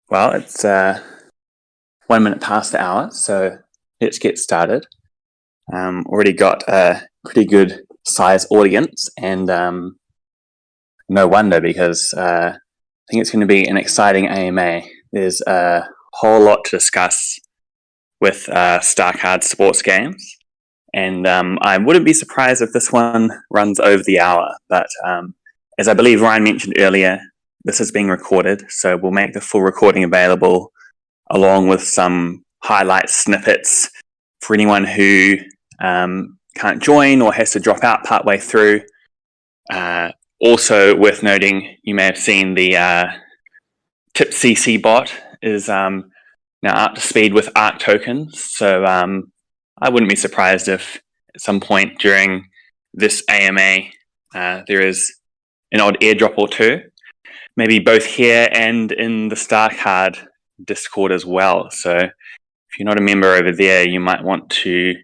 Well, it's 1 minute past the hour, so let's get started. Already got a pretty good size audience, and no wonder because I think it's going to be an exciting AMA. There's a whole lot to discuss with StarCard sports games, and I wouldn't be surprised if this one runs over the hour. But as I believe Ryan mentioned earlier, this is being recorded, so we'll make the full recording available along with some highlight snippets for anyone who can't join or has to drop out partway through. Also worth noting, you may have seen the TipCC bot is now up to speed with ARC tokens, so I wouldn't be surprised if at some point during this AMA there is an odd airdrop or two, maybe both here and in the StarCard Discord as well. So if you're not a member over there, you might want to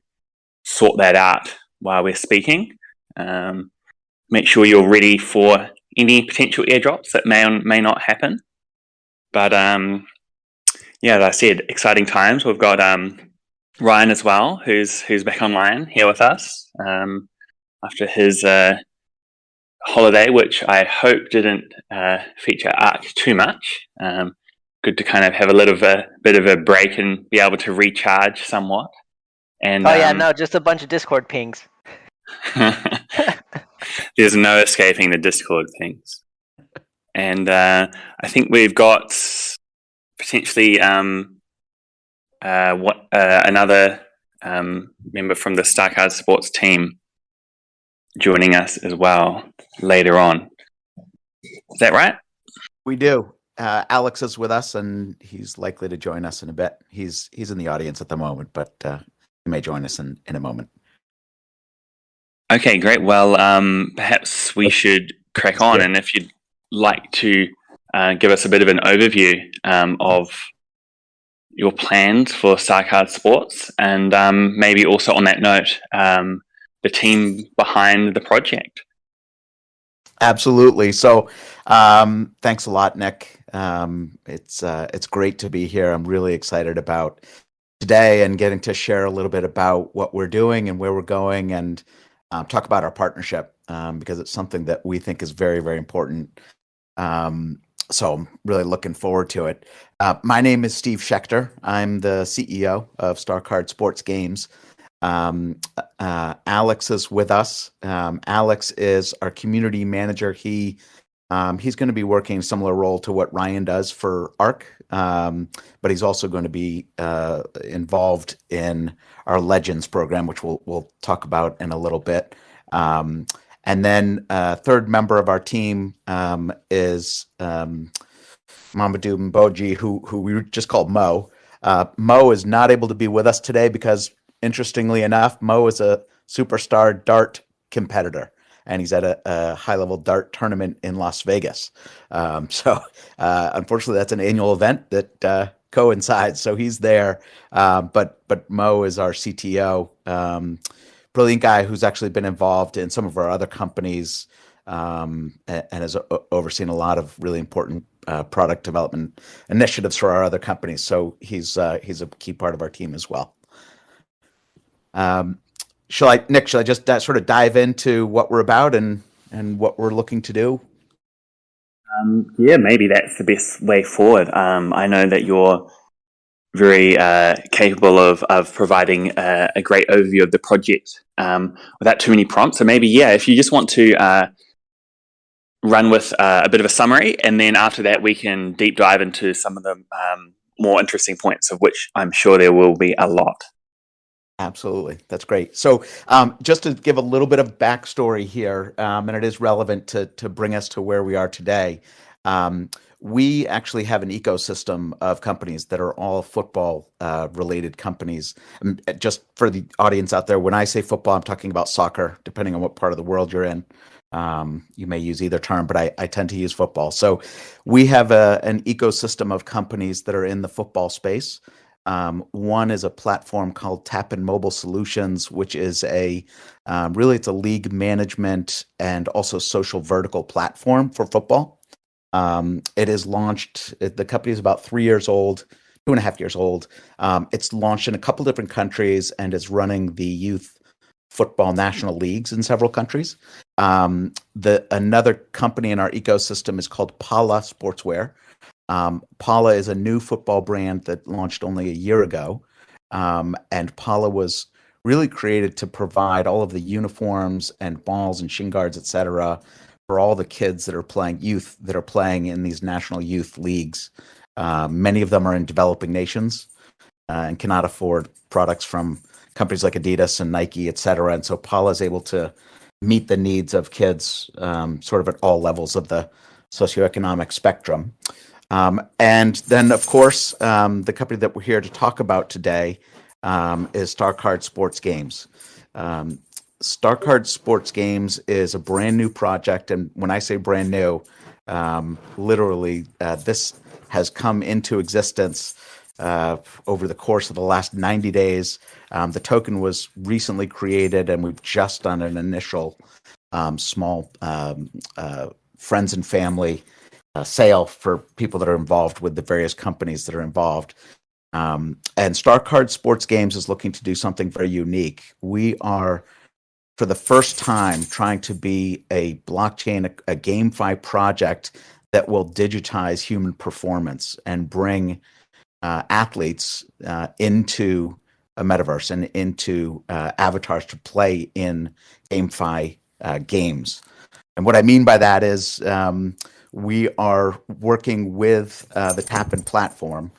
sort that out while we're speaking. Make sure you're ready for any potential airdrops that may or may not happen. But yeah, as I said, exciting times. We've got Ryan as well, who's back online here with us after his holiday, which I hope didn't feature ARC too much. Good to kind of have a little bit of a break and be able to recharge somewhat. And no, just a bunch of Discord pings. There's no escaping the Discord pings. And I think we've got potentially another member from the StarCard Sports team joining us as well later on. Is that right? We do. Alex is with us, and he's likely to join us in a bit. He's in the audience at the moment, but he may join us in a moment. Okay, great. Well, perhaps we should crack on, and if you'd like to give us a bit of an overview of your plans for StarCard Sports, and maybe also on that note, the team behind the project. Absolutely. So thanks a lot, Nick. It's great to be here. I'm really excited about today and getting to share a little bit about what we're doing and where we're going, and talk about our partnership because it's something that we think is very, very important. So I'm really looking forward to it. My name is Steve Schechter. I'm the CEO of StarCard Sports Games. Alex is with us. Alex is our community manager. He's going to be working a similar role to what Ryan does for ARC, but he's also going to be involved in our Legends program, which we'll talk about in a little bit. And then third member of our team is Mamadou Mboji, who we just called Mo. Mo is not able to be with us today because, interestingly enough, Mo is a superstar dart competitor, and he's at a high-level dart tournament in Las Vegas. So unfortunately, that's an annual event that coincides. So he's there, but Mo is our CTO, brilliant guy who's actually been involved in some of our other companies and has overseen a lot of really important product development initiatives for our other companies. So he's a key part of our team as well. Shall I just sort of dive into what we're about and what we're looking to do? Yeah, maybe that's the best way forward. I know that you're very capable of providing a great overview of the project without too many prompts. So maybe, yeah, if you just want to run with a bit of a summary, and then after that we can deep dive into some of the more interesting points, of which I'm sure there will be a lot. Absolutely. That's great. So just to give a little bit of backstory here, and it is relevant to bring us to where we are today, we actually have an ecosystem of companies that are all football related companies. Just for the audience out there, when I say football, I'm talking about soccer, depending on what part of the world you're in. You may use either term, but I tend to use football. So we have an ecosystem of companies that are in the football space. One is a platform called Tap and Mobile Solutions, which is it's a league management and also social vertical platform for football. It is launched. The company is about 3 years old, 2.5 years old. It's launched in a couple different countries and is running the youth football national leagues in several countries. Another company in our ecosystem is called Pala Sportswear. Pala is a new football brand that launched only a year ago. And Pala was really created to provide all of the uniforms and balls and shin guards, et cetera, for all the kids that are playing in these national youth leagues. Many of them are in developing nations and cannot afford products from companies like Adidas and Nike, et cetera. And so Pala is able to meet the needs of kids sort of at all levels of the socioeconomic spectrum. And then, of course, the company that we're here to talk about today is StarCard Sports Games. StarCard Sports Games is a brand new project. And when I say brand new, literally, this has come into existence over the course of the last 90 days. The token was recently created, and we've just done an initial small friends and family sale for people that are involved with the various companies that are involved. And StarCard Sports Games is looking to do something very unique. We are, for the first time, trying to be a blockchain, a GameFi project that will digitize human performance and bring athletes into a metaverse and into avatars to play in GameFi games. And what I mean by that is we are working with the Tapin platform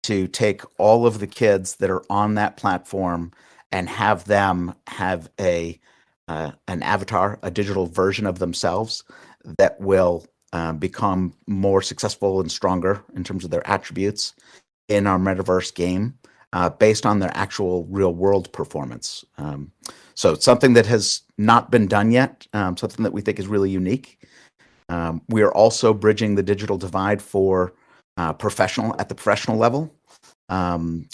to take all of the kids that are on that platform and have them have an avatar, a digital version of themselves that will become more successful and stronger in terms of their attributes in our metaverse game based on their actual real world performance. So it's something that has not been done yet, something that we think is really unique. We are also bridging the digital divide for at the professional level,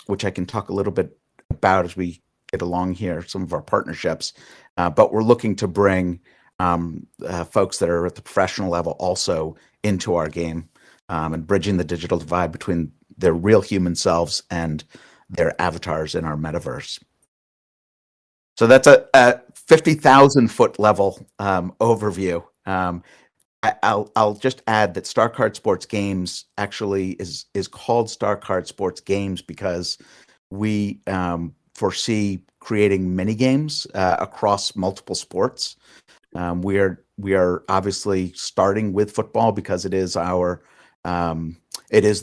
which I can talk a little bit about as we get along here, some of our partnerships. But we're looking to bring folks that are at the professional level also into our game and bridging the digital divide between their real human selves and their avatars in our metaverse. So that's a 50,000 foot level overview. I'll just add that StarCard Sports Games actually is called StarCard Sports Games because we foresee creating mini games across multiple sports. We are obviously starting with football because it is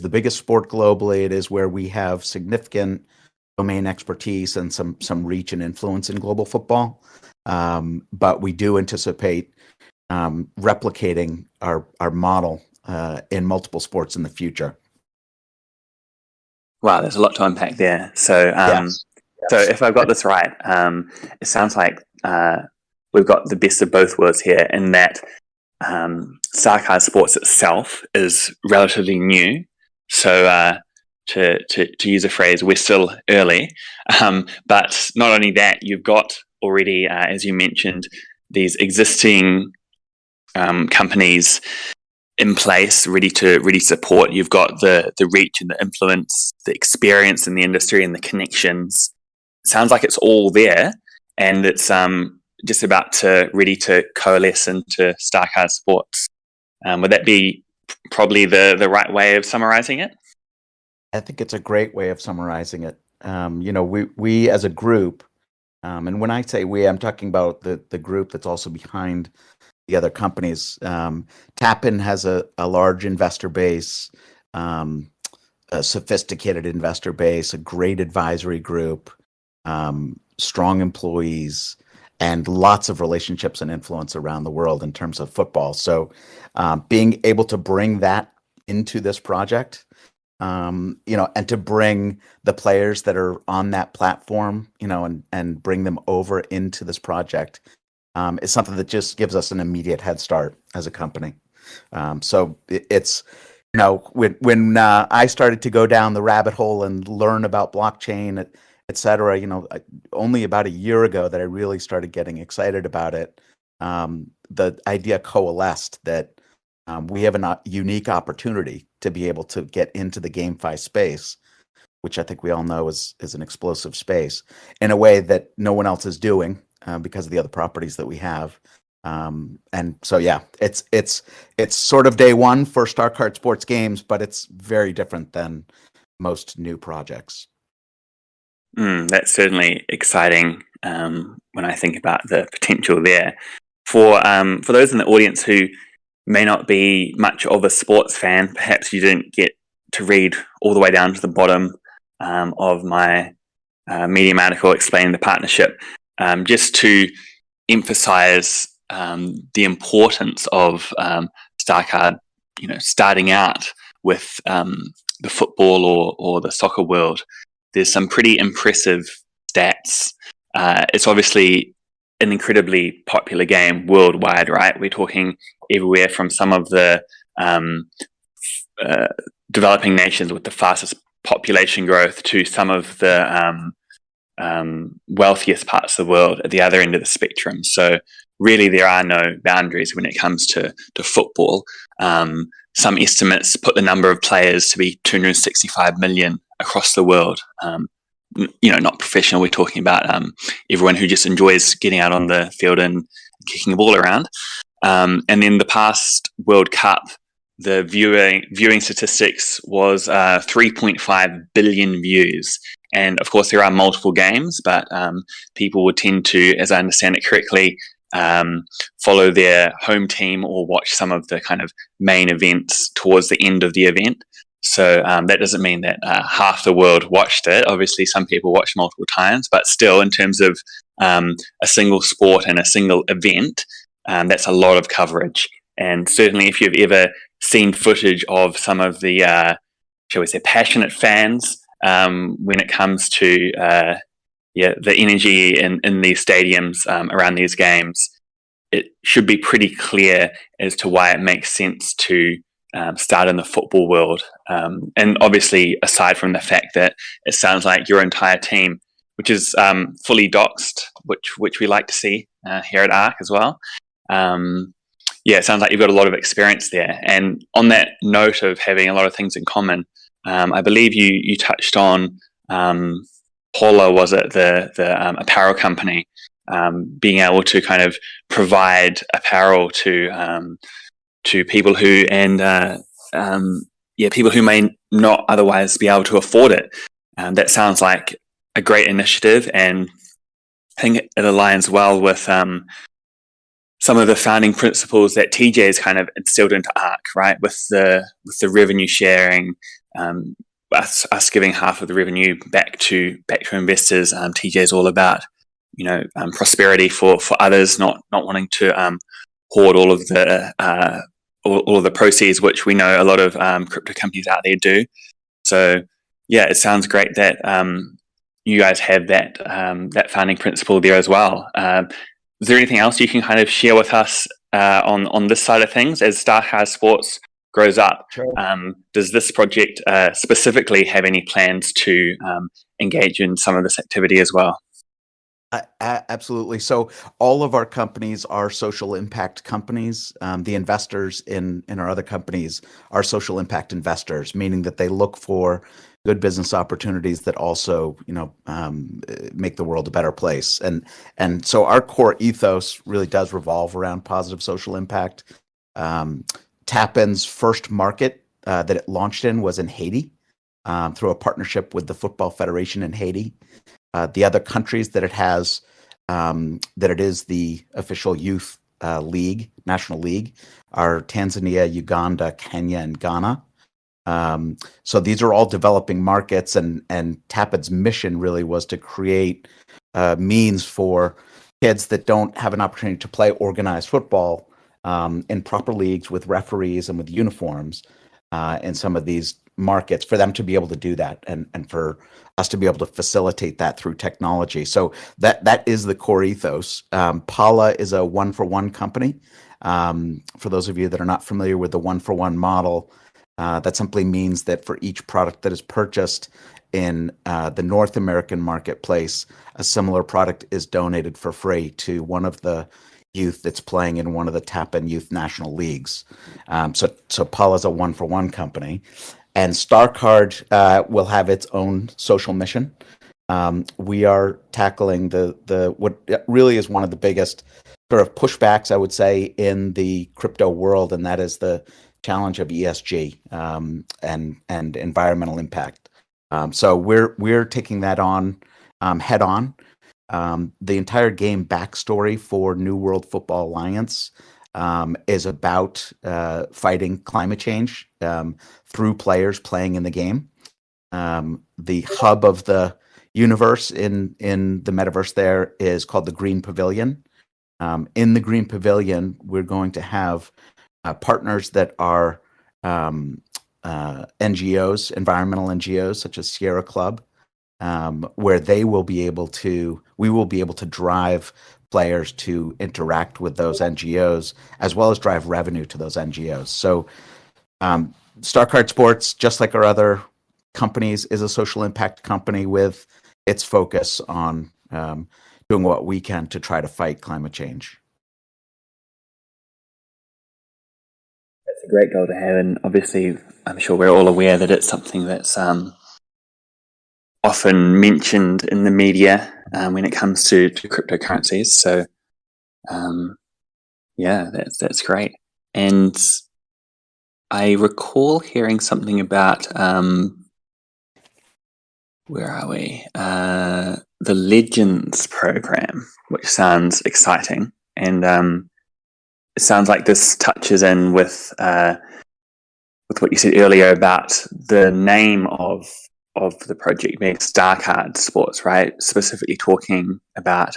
the biggest sport globally. It is where we have significant domain expertise and some reach and influence in global football. But we do anticipate replicating our model in multiple sports in the future. Wow, there's a lot to unpack there. So, Yes. so if I've got this right, it sounds like we've got the best of both worlds here in that StarCard Sports itself is relatively new. So to use a phrase, we're still early. But not only that, you've got already, as you mentioned, these existing companies in place, ready to support. You've got the reach and the influence, the experience in the industry and the connections. It sounds like it's all there, and it's just about ready to coalesce into StarCard Sports. Would that be probably the right way of summarizing it? I think it's a great way of summarizing it. We as a group, and when I say we, I'm talking about the group that's also behind the other companies. Tapin has a large investor base, a sophisticated investor base, a great advisory group, strong employees, and lots of relationships and influence around the world in terms of football. So being able to bring that into this project, and to bring the players that are on that platform, and bring them over into this project is something that just gives us an immediate head start as a company. So it's, when I started to go down the rabbit hole and learn about blockchain, et cetera, only about a year ago that I really started getting excited about it. The idea coalesced that we have a unique opportunity to be able to get into the GameFi space, which I think we all know is an explosive space, in a way that no one else is doing because of the other properties that we have. And so, yeah, it's sort of day one for StarCard Sports Games, but it's very different than most new projects. That's certainly exciting when I think about the potential there. For those in the audience who may not be much of a sports fan, perhaps you didn't get to read all the way down to the bottom of my Medium article explaining the partnership, just to emphasize the importance of StarCard, starting out with the football or the soccer world. There's some pretty impressive stats. It's obviously an incredibly popular game worldwide, right? We're talking everywhere from some of the developing nations with the fastest population growth to some of the wealthiest parts of the world at the other end of the spectrum. So really there are no boundaries when it comes to football. Some estimates put the number of players to be 265 million across the world. Not professional. We're talking about everyone who just enjoys getting out on the field and kicking the ball around. And then the past World Cup, the viewing statistics was 3.5 billion views. And of course, there are multiple games, but people would tend to, as I understand it correctly, follow their home team or watch some of the kind of main events towards the end of the event. So that doesn't mean that half the world watched it. Obviously, some people watched multiple times, but still, in terms of a single sport and a single event, that's a lot of coverage. And certainly, if you've ever seen footage of some of the, shall we say, passionate fans when it comes to the energy in these stadiums around these games, it should be pretty clear as to why it makes sense to start in the football world. And obviously, aside from the fact that it sounds like your entire team, which is fully doxed, which we like to see here at ARC as well. It sounds like you've got a lot of experience there. And on that note of having a lot of things in common, I believe you touched on Paula, was it, the apparel company, being able to kind of provide apparel to people who people who may not otherwise be able to afford it. That sounds like a great initiative, and I think it aligns well with some of the founding principles that TJ has kind of instilled into ARC, right? With the revenue sharing, us giving half of the revenue back to investors. TJ is all about prosperity for others, not wanting to hoard all of the proceeds, which we know a lot of crypto companies out there do. So yeah, it sounds great that you guys have that founding principle there as well. Is there anything else you can kind of share with us on this side of things as StarCard Sports grows up? Sure. Does this project specifically have any plans to engage in some of this activity as well? Absolutely. So all of our companies are social impact companies. The investors in our other companies are social impact investors, meaning that they look for good business opportunities that also, make the world a better place. And so our core ethos really does revolve around positive social impact. Tapin's first market that it launched in was in Haiti through a partnership with the Football Federation in Haiti. The other countries that it has, that it is the official youth league, national league, are Tanzania, Uganda, Kenya, and Ghana. So these are all developing markets, and Tapin's mission really was to create means for kids that don't have an opportunity to play organized football in proper leagues with referees and with uniforms in some of these markets, for them to be able to do that, and for us to be able to facilitate that through technology. So that is the core ethos. Paula is a one-for-one company. For those of you that are not familiar with the one-for-one model, that simply means that for each product that is purchased in the North American marketplace, a similar product is donated for free to one of the youth that's playing in one of the Tappan Youth National Leagues. So Paula's a one-for-one company, and StarCard will have its own social mission. We are tackling the what really is one of the biggest sort of pushbacks, I would say, in the crypto world, and that is the challenge of ESG and environmental impact. So we're taking that on head on. The entire game backstory for New World Football Alliance is about fighting climate change through players playing in the game. The hub of the universe in the metaverse there is called the Green Pavilion. In the Green Pavilion, we're going to have partners that are NGOs, environmental NGOs, such as Sierra Club, where we will be able to drive players to interact with those NGOs, as well as drive revenue to those NGOs. So StarCard Sports, just like our other companies, is a social impact company with its focus on doing what we can to try to fight climate change. That's a great goal to have, and obviously I'm sure we're all aware that it's something that's often mentioned in the media when it comes to cryptocurrencies. So yeah, that's great. And I recall hearing something about where are we? The Legends program, which sounds exciting, and it sounds like this touches in with what you said earlier about the name of the project being StarCard Sports, right? Specifically talking about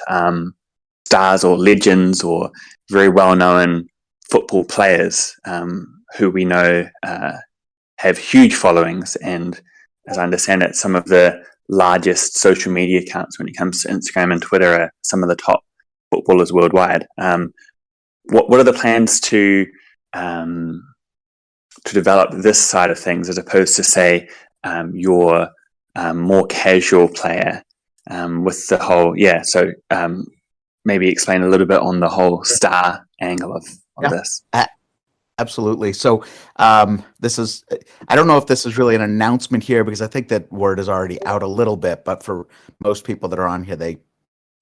stars or legends or very well-known football players who we know have huge followings, and as I understand it, some of the largest social media accounts when it comes to Instagram and Twitter are some of the top footballers worldwide. What are the plans to develop this side of things, as opposed to, say, your more casual player with the whole? So maybe explain a little bit on the whole star angle of this. Absolutely. So this is, I don't know if this is really an announcement here, because I think that word is already out a little bit, but for most people that are on here, they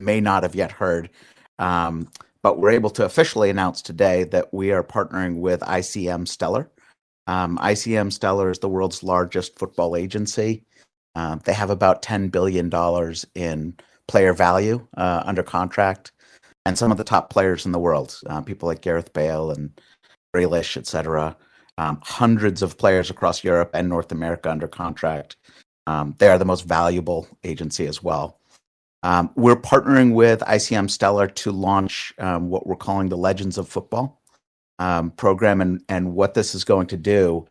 may not have yet heard. But we're able to officially announce today that we are partnering with ICM Stellar. ICM Stellar is the world's largest football agency. They have about $10 billion in player value under contract, and some of the top players in the world, people like Gareth Bale and Grealish, etc. Hundreds of players across Europe and North America under contract. They are the most valuable agency as well. We're partnering with ICM Stellar to launch what we're calling the Legends of Football program, and what this is going to do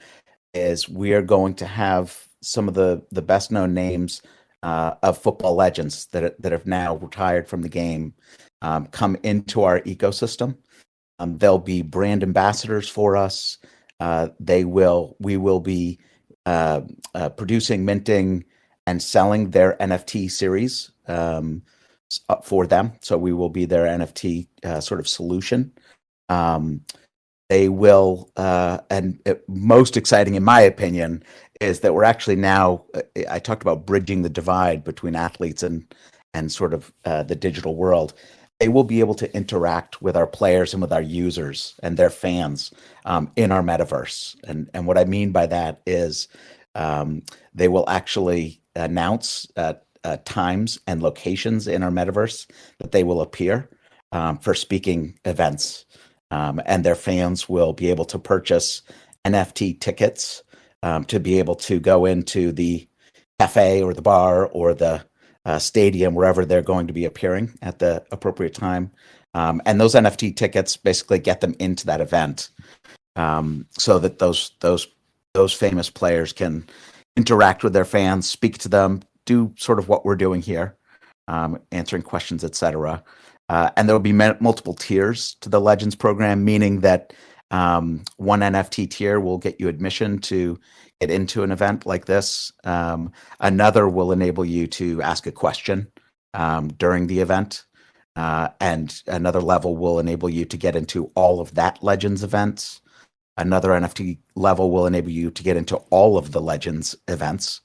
is we are going to have some of the best known names of football legends that have now retired from the game come into our ecosystem. They'll be brand ambassadors for us. We will be producing, minting, and selling their NFT series for them. So we will be their NFT sort of solution. They will, most exciting in my opinion, is that we're actually now, I talked about bridging the divide between athletes and sort of the digital world. They will be able to interact with our players and with our users and their fans in our metaverse. And what I mean by that is they will actually announce times and locations in our metaverse that they will appear for speaking events. And their fans will be able to purchase NFT tickets to be able to go into the cafe or the bar or the stadium, wherever they're going to be appearing at the appropriate time. And those NFT tickets basically get them into that event so that those famous players can interact with their fans, speak to them, do sort of what we're doing here, answering questions, etc. And there will be multiple tiers to the Legends program, meaning that one NFT tier will get you admission to get into an event like this. Another will enable you to ask a question during the event. and another level will enable you to get into all of that Legends events. Another NFT level will enable you to get into all of the Legends events.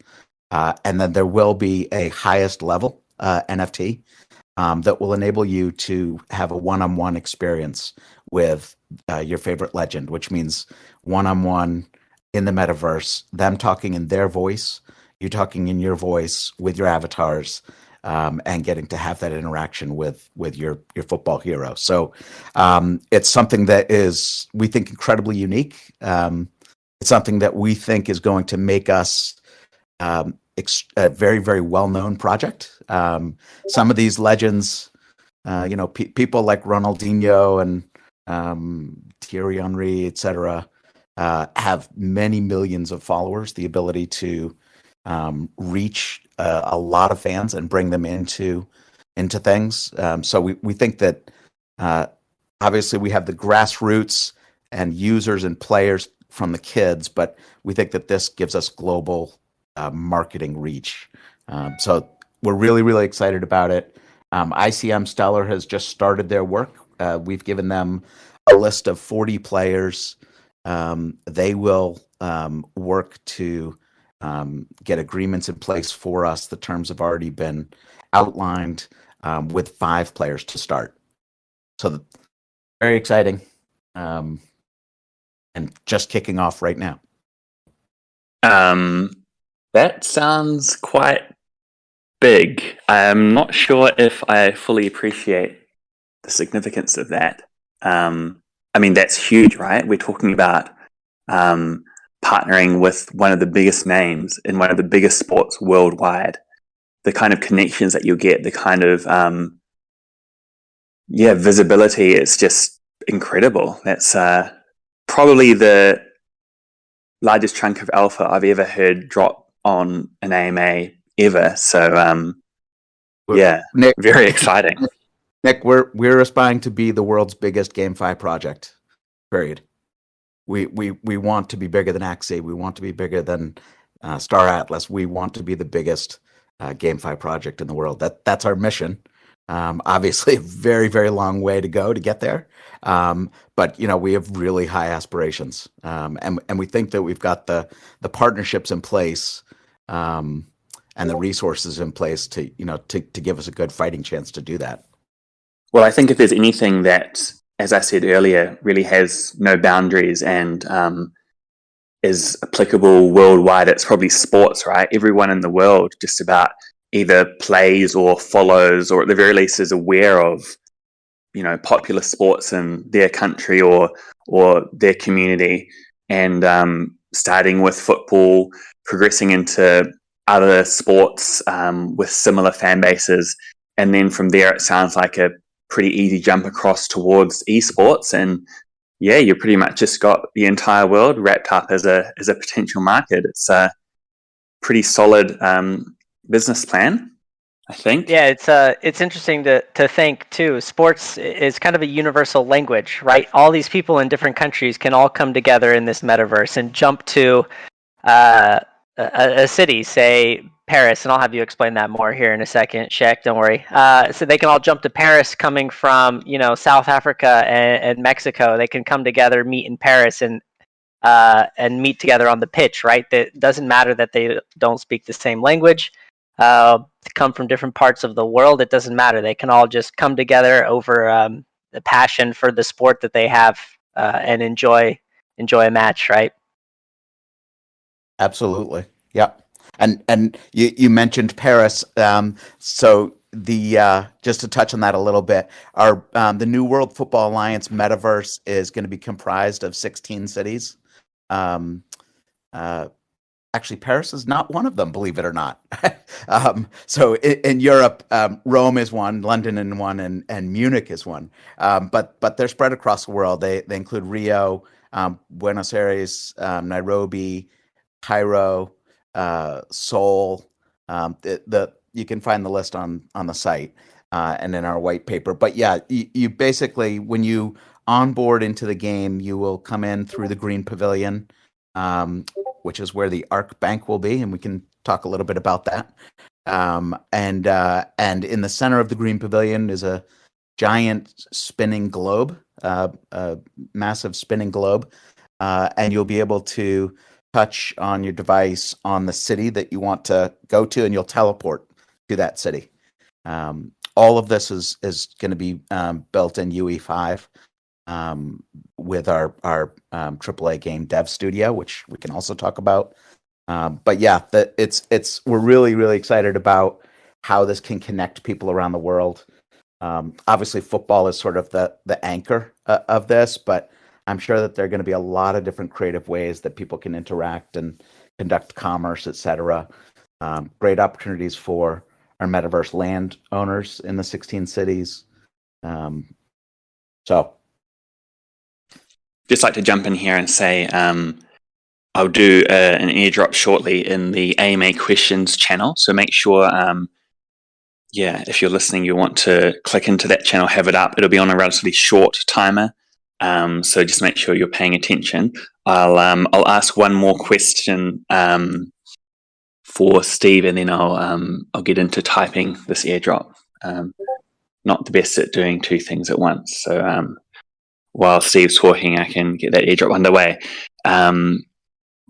And then there will be a highest level NFT that will enable you to have a one-on-one experience with your favorite legend, which means one-on-one in the metaverse, them talking in their voice, you talking in your voice with your avatars, and getting to have that interaction with your football hero. So it's something that is, we think, incredibly unique. It's something that we think is going to make us a very, very well-known project. Some of these legends, people like Ronaldinho and Thierry Henry, etc., have many millions of followers, the ability to reach a lot of fans and bring them into things. So we think that obviously we have the grassroots and users and players from the kids, but we think that this gives us global marketing reach. So we're really, really excited about it. ICM Stellar has just started their work. We've given them a list of 40 players. They will work to get agreements in place for us. The terms have already been outlined with 5 players to start. So very exciting, and just kicking off right now. That sounds quite big. I'm not sure if I fully appreciate the significance of that. I mean, that's huge, right? We're talking about partnering with one of the biggest names in one of the biggest sports worldwide. The kind of connections that you'll get, the kind of visibility, it's just incredible. That's probably the largest chunk of alpha I've ever heard drop on an AMA ever. So Nick, very exciting. Nick, we're aspiring to be the world's biggest GameFi project. Period. We want to be bigger than Axie. We want to be bigger than Star Atlas. We want to be the biggest GameFi project in the world. That's our mission. Obviously, a very, very long way to go to get there. But we have really high aspirations, and we think that we've got the partnerships in place, and the resources in place to give us a good fighting chance to do that. Well, I think if there's anything that, as I said earlier, really has no boundaries and is applicable worldwide, it's probably sports, right? Everyone in the world just about either plays or follows, or at the very least is aware of, popular sports in their country or their community. And starting with football, progressing into other sports with similar fan bases. And then from there, it sounds like a pretty easy jump across towards esports. And you pretty much just got the entire world wrapped up as a potential market. It's a pretty solid business plan, I think. Yeah, it's interesting to think too. Sports is kind of a universal language, right? All these people in different countries can all come together in this metaverse and jump to a city, say Paris, and I'll have you explain that more here in a second, Shaq, don't worry. So they can all jump to Paris coming from, South Africa and Mexico. They can come together, meet in Paris, and meet together on the pitch, right? It doesn't matter that they don't speak the same language, come from different parts of the world. It doesn't matter. They can all just come together over the passion for the sport that they have and enjoy a match, right? Absolutely. Yeah. And you mentioned Paris. So just to touch on that a little bit, our the New World Football Alliance metaverse is going to be comprised of 16 cities. Actually, Paris is not one of them, believe it or not. So in Europe, Rome is one, London is one, and Munich is one. But they're spread across the world. They include Rio, Buenos Aires, Nairobi, Cairo, Seoul. You can find the list on the site and in our white paper. But yeah, you basically, when you onboard into the game, you will come in through the Green Pavilion, which is where the ARC Bank will be, and we can talk a little bit about that. And in the center of the Green Pavilion is a giant spinning globe, a massive spinning globe, and you'll be able to touch on your device on the city that you want to go to, and you'll teleport to that city. All of this is going to be built in UE5 with our AAA game dev studio, which we can also talk about. But yeah, we're really excited about how this can connect people around the world. Obviously, football is sort of the anchor of this, but I'm sure that there are going to be a lot of different creative ways that people can interact and conduct commerce, etc. Great opportunities for our metaverse landowners in the 16 cities. So, just like to jump in here and say, I'll do an airdrop shortly in the AMA questions channel. So make sure, if you're listening, you want to click into that channel, have it up. It'll be on a relatively short timer. So just make sure you're paying attention. I'll ask one more question for Steve, and then I'll get into typing this airdrop. Not the best at doing two things at once. So while Steve's talking, I can get that airdrop underway.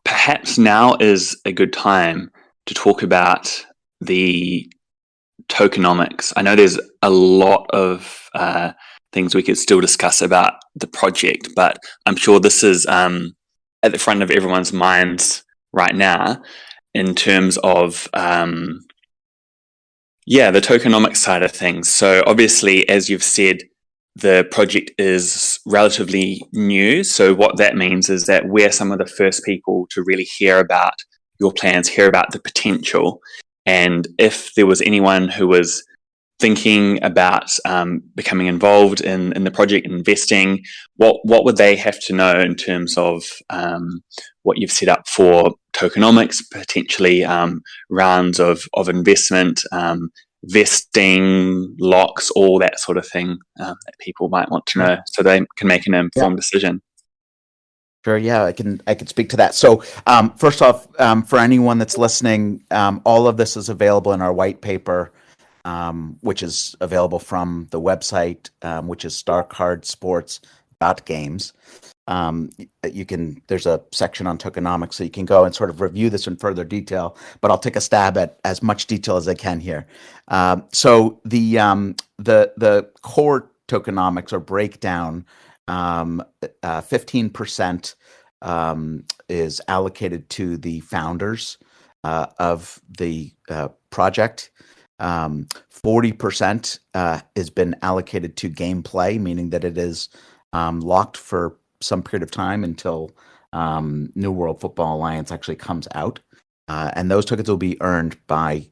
Perhaps now is a good time to talk about the tokenomics. I know there's a lot of things we could still discuss about the project, but I'm sure this is at the front of everyone's minds right now in terms of the tokenomics side of things. So obviously, as you've said, the project is relatively new. So what that means is that we're some of the first people to really hear about your plans, hear about the potential. And if there was anyone who was thinking about becoming involved in the project, investing, what would they have to know in terms of what you've set up for tokenomics, potentially rounds of investment, vesting, locks, all that sort of thing that people might want to know so they can make an informed decision? Sure. Yeah, I can speak to that. So first off, for anyone that's listening, all of this is available in our white paper, which is available from the website, which is starcardsports.games. There's a section on tokenomics, so you can go and sort of review this in further detail, but I'll take a stab at as much detail as I can here. So the core tokenomics or breakdown, 15% is allocated to the founders of the project. 40% has been allocated to gameplay, meaning that it is locked for some period of time until New World Football Alliance actually comes out. And those tokens will be earned by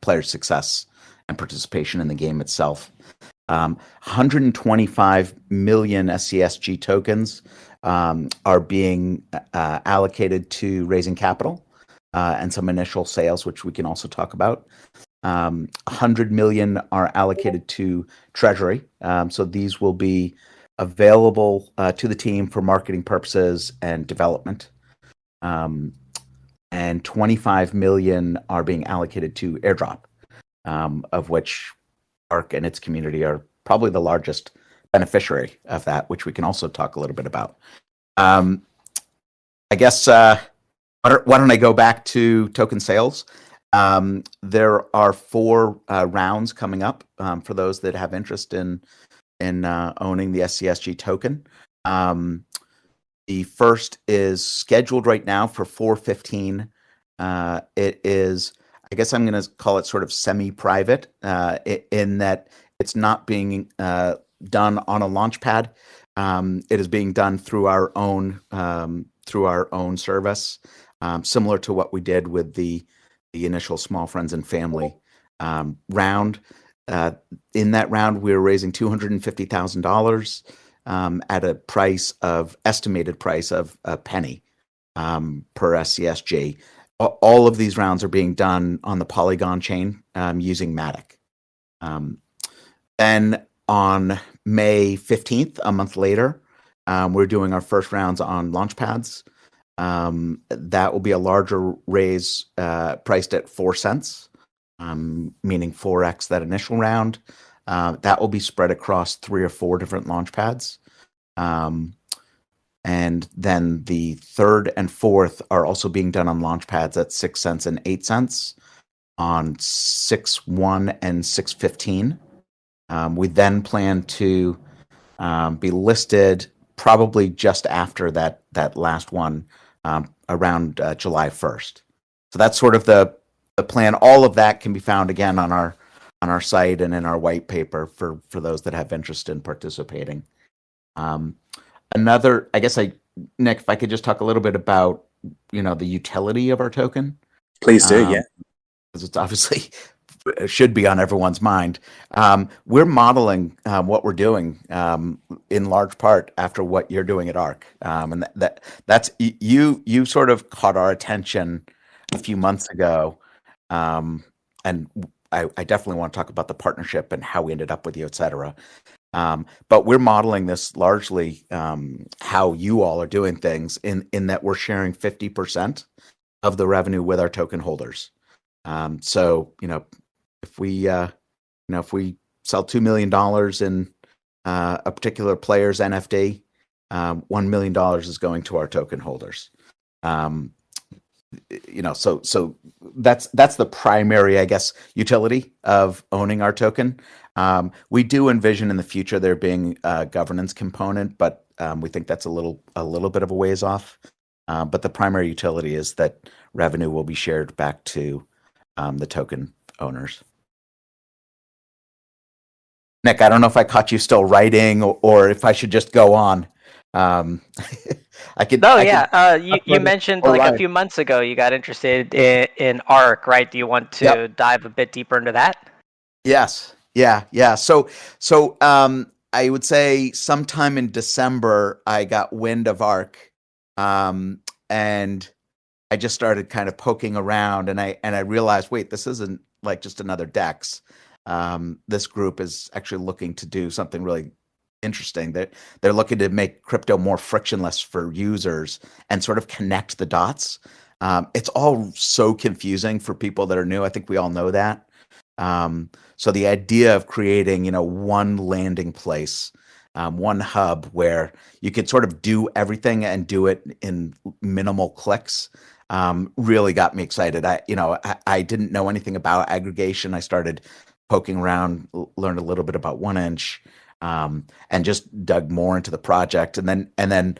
player success and participation in the game itself. 125 million SCSG tokens are being allocated to raising capital and some initial sales, which we can also talk about. 100 million are allocated to treasury. So these will be available to the team for marketing purposes and development. And 25 million are being allocated to Airdrop, of which ARC and its community are probably the largest beneficiary of that, which we can also talk a little bit about. I guess, why don't I go back to token sales? There are 4 rounds coming up for those that have interest in owning the SCSG token. The first is scheduled right now for 4/15. It is, I guess I'm going to call it sort of semi-private in that it's not being done on a launch pad. It is being done through our own service, similar to what we did with the initial small friends and family round. In that round, we were raising $250,000 at a estimated price of a penny per SCSG. All of these rounds are being done on the Polygon chain using Matic. Then on May 15th, a month later, we're doing our first rounds on launch pads. That will be a larger raise priced at 4 cents, meaning 4x that initial round. That will be spread across 3 or 4 different launch pads. And then the third and fourth are also being done on launch pads at 6 cents and 8 cents on 6/1 and 6/15. We then plan to be listed probably just after that last one, around July 1st. So that's sort of the plan. All of that can be found again on our site and in our white paper for those that have interest in participating. Another, I guess, Nick, if I could just talk a little bit about the utility of our token. Please do, yeah. Because it's obviously should be on everyone's mind. We're modeling what we're doing in large part after what you're doing at ARC, and that's you sort of caught our attention a few months ago, and I definitely want to talk about the partnership and how we ended up with you, et cetera. But we're modeling this largely how you all are doing things in that we're sharing 50% of the revenue with our token holders. So if we sell $2 million in a particular player's NFT, $1 million is going to our token holders. So that's the primary, I guess, utility of owning our token. We do envision in the future there being a governance component, but we think that's a little bit of a ways off. But the primary utility is that revenue will be shared back to the token owners. Nick, I don't know if I caught you still writing or if I should just go on. I could. No, yeah. You mentioned like a few months ago you got interested in ARC, right? Do you want to dive a bit deeper into that? Yes. Yeah. So I would say sometime in December I got wind of ARC, and I just started kind of poking around, and I realized, wait, this isn't like just another DEX. This group is actually looking to do something really interesting. They're looking to make crypto more frictionless for users and sort of connect the dots. It's all so confusing for people that are new. I think we all know that. So the idea of creating, one landing place, one hub where you could sort of do everything and do it in minimal clicks, really got me excited. I didn't know anything about aggregation. I started poking around, learned a little bit about 1inch, and just dug more into the project. And then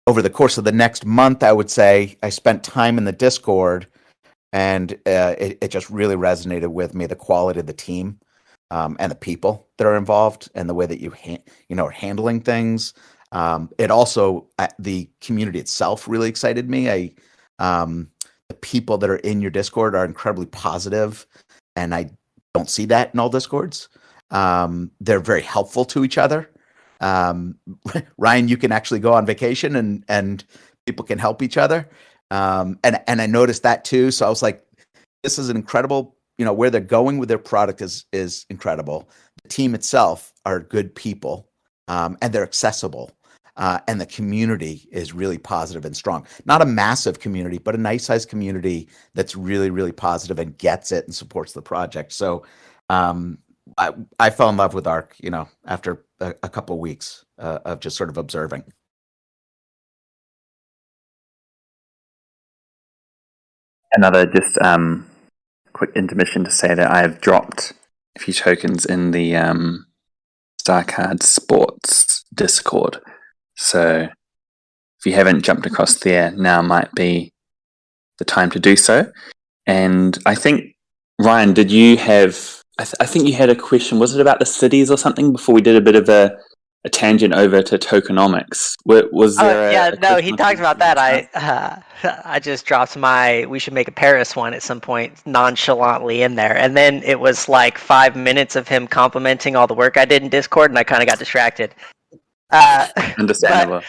over the course of the next month, I would say I spent time in the Discord, and it just really resonated with me, the quality of the team, and the people that are involved and the way that you are handling things. It also, the community itself really excited me. The people that are in your Discord are incredibly positive, and I don't see that in all Discords. They're very helpful to each other. Ryan, you can actually go on vacation and people can help each other. And I noticed that too. So I was like, this is an incredible, where they're going with their product is incredible. The team itself are good people, and they're accessible. And the community is really positive and strong. Not a massive community, but a nice sized community that's really, really positive and gets it and supports the project. So I fell in love with ARC, after a couple of weeks of just sort of observing. Another just quick intermission to say that I've dropped a few tokens in the StarCard Sports Discord. So if you haven't jumped across there, now might be the time to do so. And I think, Ryan, did you have... I think you had a question. Was it about the cities or something before we did a bit of a tangent over to tokenomics? Was there he talked about that. I just dropped we should make a Paris one at some point nonchalantly in there. And then it was like 5 minutes of him complimenting all the work I did in Discord, and I kind of got distracted. Understandable.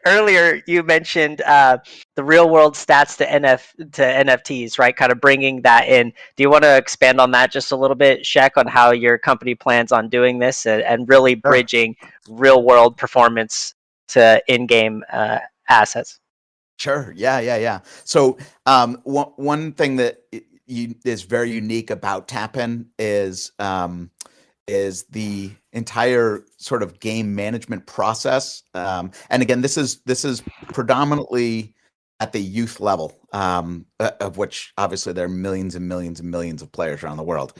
Earlier you mentioned the real world stats to NFTs, right? Kind of bringing that in. Do you want to expand on that just a little bit, Shaq, on how your company plans on doing this and really bridging real world performance to in-game assets? Sure. Yeah. So one thing that is very unique about Tapin is is the entire sort of game management process. And again, this is predominantly at the youth level, of which obviously there are millions and millions and millions of players around the world.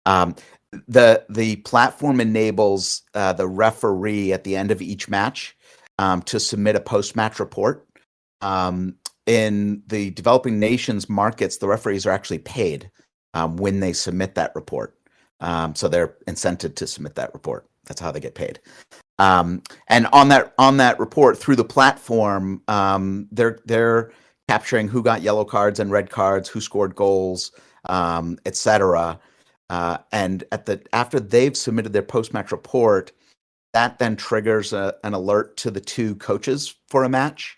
The platform enables the referee at the end of each match to submit a post-match report. In the developing nations markets, the referees are actually paid when they submit that report. So they're incented to submit that report. That's how they get paid. And on that report through the platform, they're capturing who got yellow cards and red cards, who scored goals, etc. And after they've submitted their post-match report, that then triggers an alert to the two coaches for a match,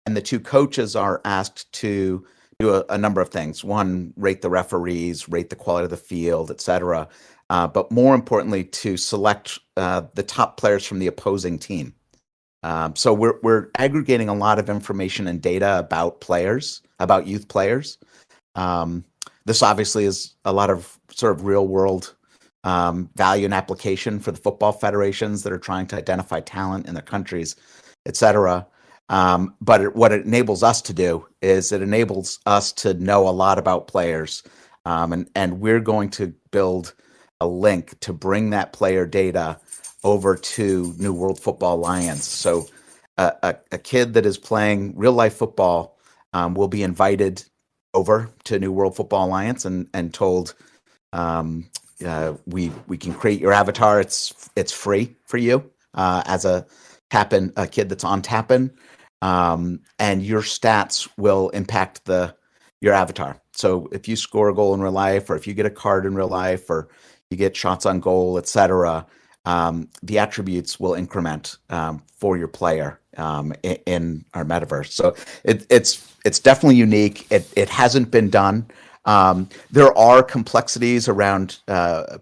and the two coaches are asked to do a number of things. One, rate the referees, rate the quality of the field, etc. But more importantly, to select the top players from the opposing team. So we're aggregating a lot of information and data about players, about youth players. This obviously is a lot of sort of real world value and application for the football federations that are trying to identify talent in their countries, etc. But what it enables us to do is it enables us to know a lot about players, and we're going to build a link to bring that player data over to New World Football Alliance. So a kid that is playing real life football will be invited over to New World Football Alliance and told, we can create your avatar. It's free for you as a kid that's on Tapin, and your stats will impact your avatar. So if you score a goal in real life, or if you get a card in real life, or you get shots on goal, etc., the attributes will increment for your player in our metaverse. So it's definitely unique. It hasn't been done. There are complexities around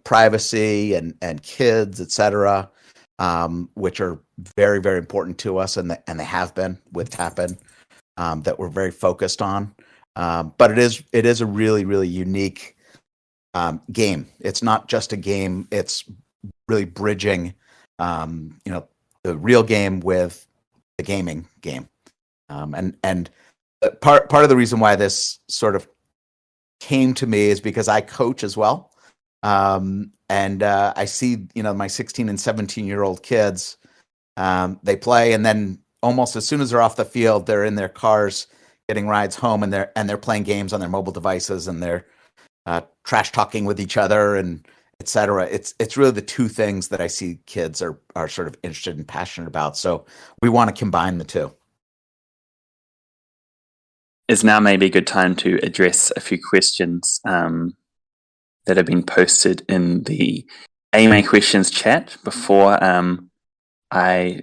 privacy and kids, etc., which are very, very important to us, and they have been with Tapin, that we're very focused on. But it is a really, really unique game. It's not just a game. It's really bridging, the real game with the gaming game. And part of the reason why this sort of came to me is because I coach as well. And I see, my 16 and 17-year-old kids, they play, and then almost as soon as they're off the field, they're in their cars getting rides home, and they're playing games on their mobile devices, and they're trash talking with each other, and etc. It's really the two things that I see kids are sort of interested and passionate about. So we want to combine the two. Is now maybe a good time to address a few questions that have been posted in the AMA questions chat before I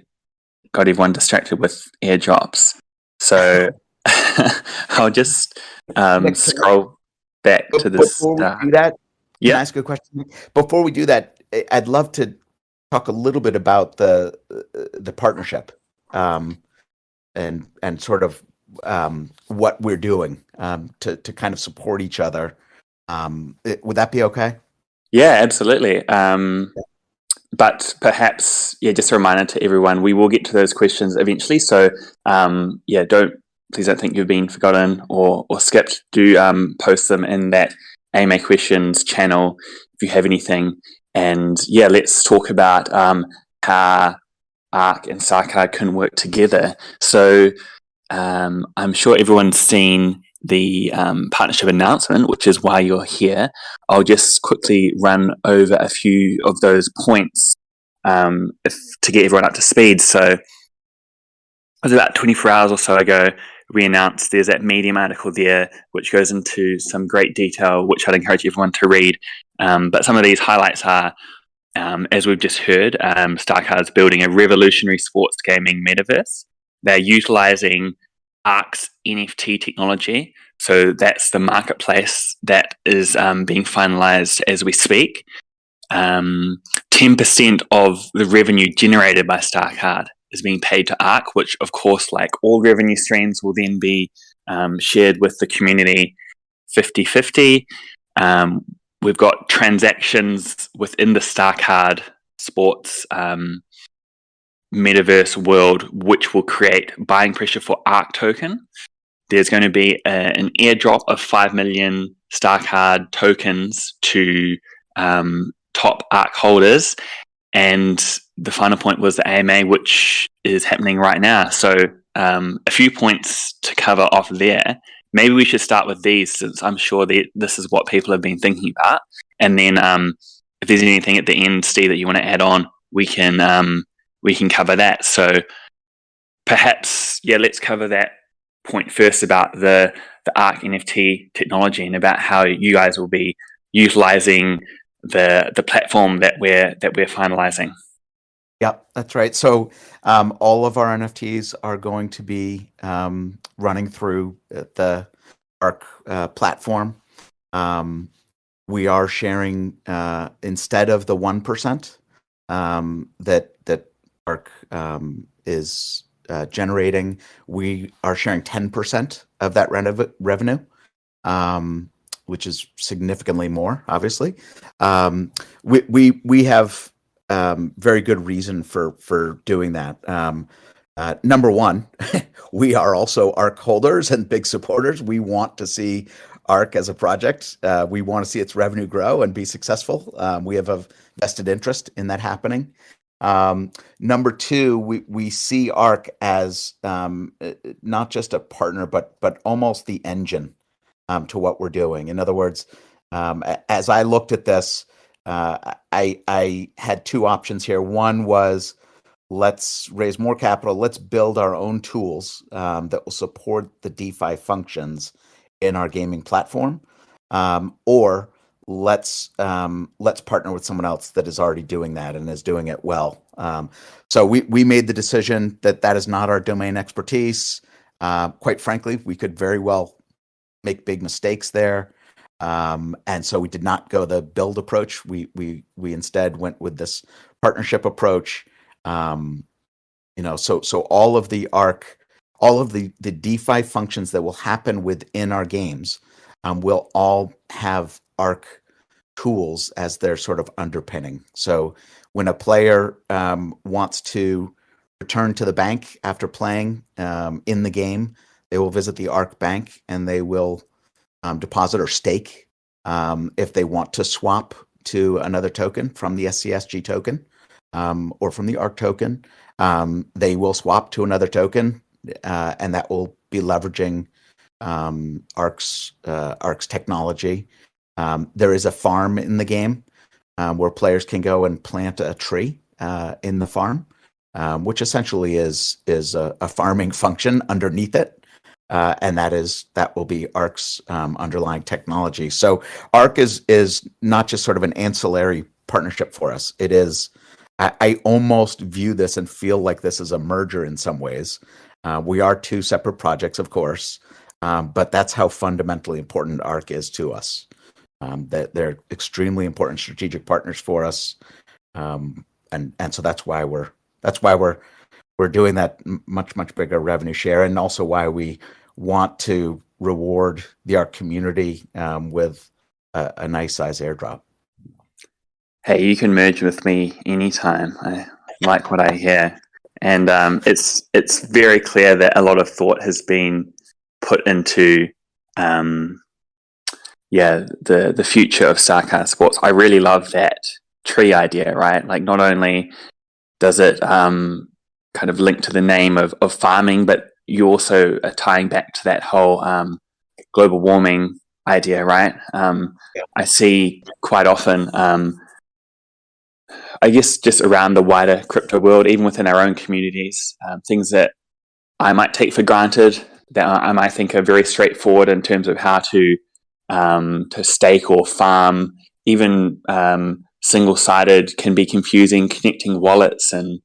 got everyone distracted with airdrops. So I'll just scroll back to this. Before we do that, yeah. Can I ask a question? Before we do that, I'd love to talk a little bit about the partnership, and sort of what we're doing to kind of support each other. Would that be okay? Yeah, absolutely. But perhaps, just a reminder to everyone, we will get to those questions eventually. So, please don't think you've been forgotten or skipped. Do post them in that AMA questions channel if you have anything. And let's talk about how ARC and StarCard can work together. So I'm sure everyone's seen the partnership announcement, which is why you're here. I'll just quickly run over a few of those points to get everyone up to speed. So it was about 24 hours or so ago, we announced there's that Medium article there, which goes into some great detail, which I'd encourage everyone to read. But some of these highlights are, as we've just heard, StarCard is building a revolutionary sports gaming metaverse. They're utilizing ARC's NFT technology. So that's the marketplace that is being finalized as we speak. 10% of the revenue generated by StarCard is being paid to ARC, which of course, like all revenue streams, will then be shared with the community 50-50. we've got transactions within the StarCard sports metaverse world, which will create buying pressure for ARC token. There's going to be an airdrop of 5 million StarCard tokens to top ARC holders. And the final point was the AMA, which is happening right now. So a few points to cover off there. Maybe we should start with these, since I'm sure that this is what people have been thinking about. And then if there's anything at the end, Steve, that you want to add on, we can cover that. So perhaps, let's cover that point first about the ARC NFT technology and about how you guys will be utilizing the platform that we're finalizing. Yep, that's right. So all of our NFTs are going to be running through the ARC platform. We are sharing instead of the 1% that ARC is generating, we are sharing 10% of that revenue, which is significantly more, obviously. We have very good reason for doing that. Number one, we are also ARC holders and big supporters. We want to see ARC as a project. We want to see its revenue grow and be successful. We have a vested interest in that happening. Number two, we see ARC as not just a partner, but almost the engine to what we're doing. In other words, as I looked at this, I had two options here. One was, let's raise more capital. Let's build our own tools that will support the DeFi functions in our gaming platform, or let's partner with someone else that is already doing that and is doing it well. So we made the decision that is not our domain expertise. Quite frankly, we could very well make big mistakes there. And so we did not go the build approach. We instead went with this partnership approach. So all of the ARC, all of the DeFi functions that will happen within our games will all have ARC tools as their sort of underpinning. So when a player wants to return to the bank after playing in the game, they will visit the ARC bank and they will deposit or stake if they want to swap to another token from the SCSG token or from the ARC token. They will swap to another token, and that will be leveraging ARC's technology. There is a farm in the game where players can go and plant a tree in the farm, which essentially is a farming function underneath it. And that will be ARC's underlying technology. So ARC is not just sort of an ancillary partnership for us. It is, I almost view this and feel like this is a merger in some ways. We are two separate projects, of course, but that's how fundamentally important ARC is to us. That they're extremely important strategic partners for us, and so that's why we're doing that much bigger revenue share, and also why we want to reward the ARC community with a nice size airdrop. Hey, you can merge with me anytime. I like what I hear, and it's very clear that a lot of thought has been put into the future of StarCard Sports. I really love that tree idea, right? Like, not only does it kind of link to the name of farming, but you also are tying back to that whole global warming idea, right? I see quite often, I guess, just around the wider crypto world, even within our own communities, things that I might take for granted, that I might think are very straightforward in terms of how to stake or farm. Even single-sided can be confusing, connecting wallets and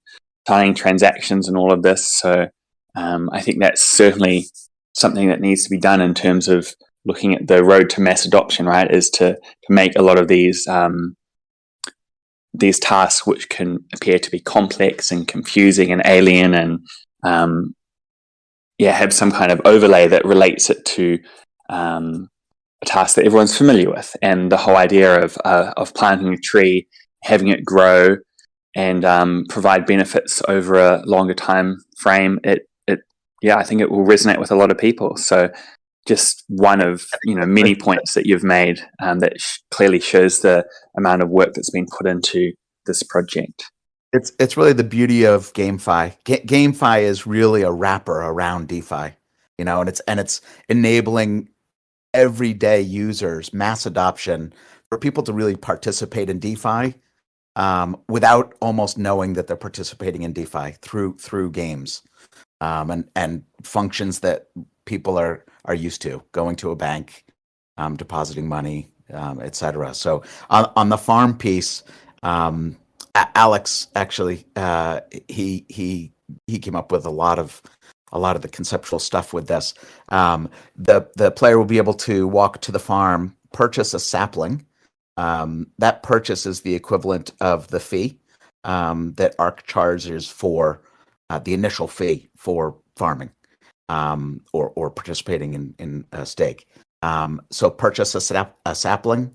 tying transactions and all of this. So I think that's certainly something that needs to be done in terms of looking at the road to mass adoption, right? Is to make a lot of these tasks, which can appear to be complex and confusing and alien, and have some kind of overlay that relates it to a task that everyone's familiar with, and the whole idea of planting a tree, having it grow, and provide benefits over a longer time frame. I think it will resonate with a lot of people. So, just one of many points that you've made that clearly shows the amount of work that's been put into this project. It's really the beauty of GameFi. GameFi is really a wrapper around DeFi, and it's enabling everyday users, mass adoption, for people to really participate in DeFi without almost knowing that they're participating in DeFi through games and functions that people are used to, going to a bank, depositing money, etc. So on the farm piece, Alex actually he came up with a lot of the conceptual stuff with this. The player will be able to walk to the farm, purchase a sapling. That purchase is the equivalent of the fee that ARC charges for the initial fee for farming or participating in a stake. So purchase a sapling.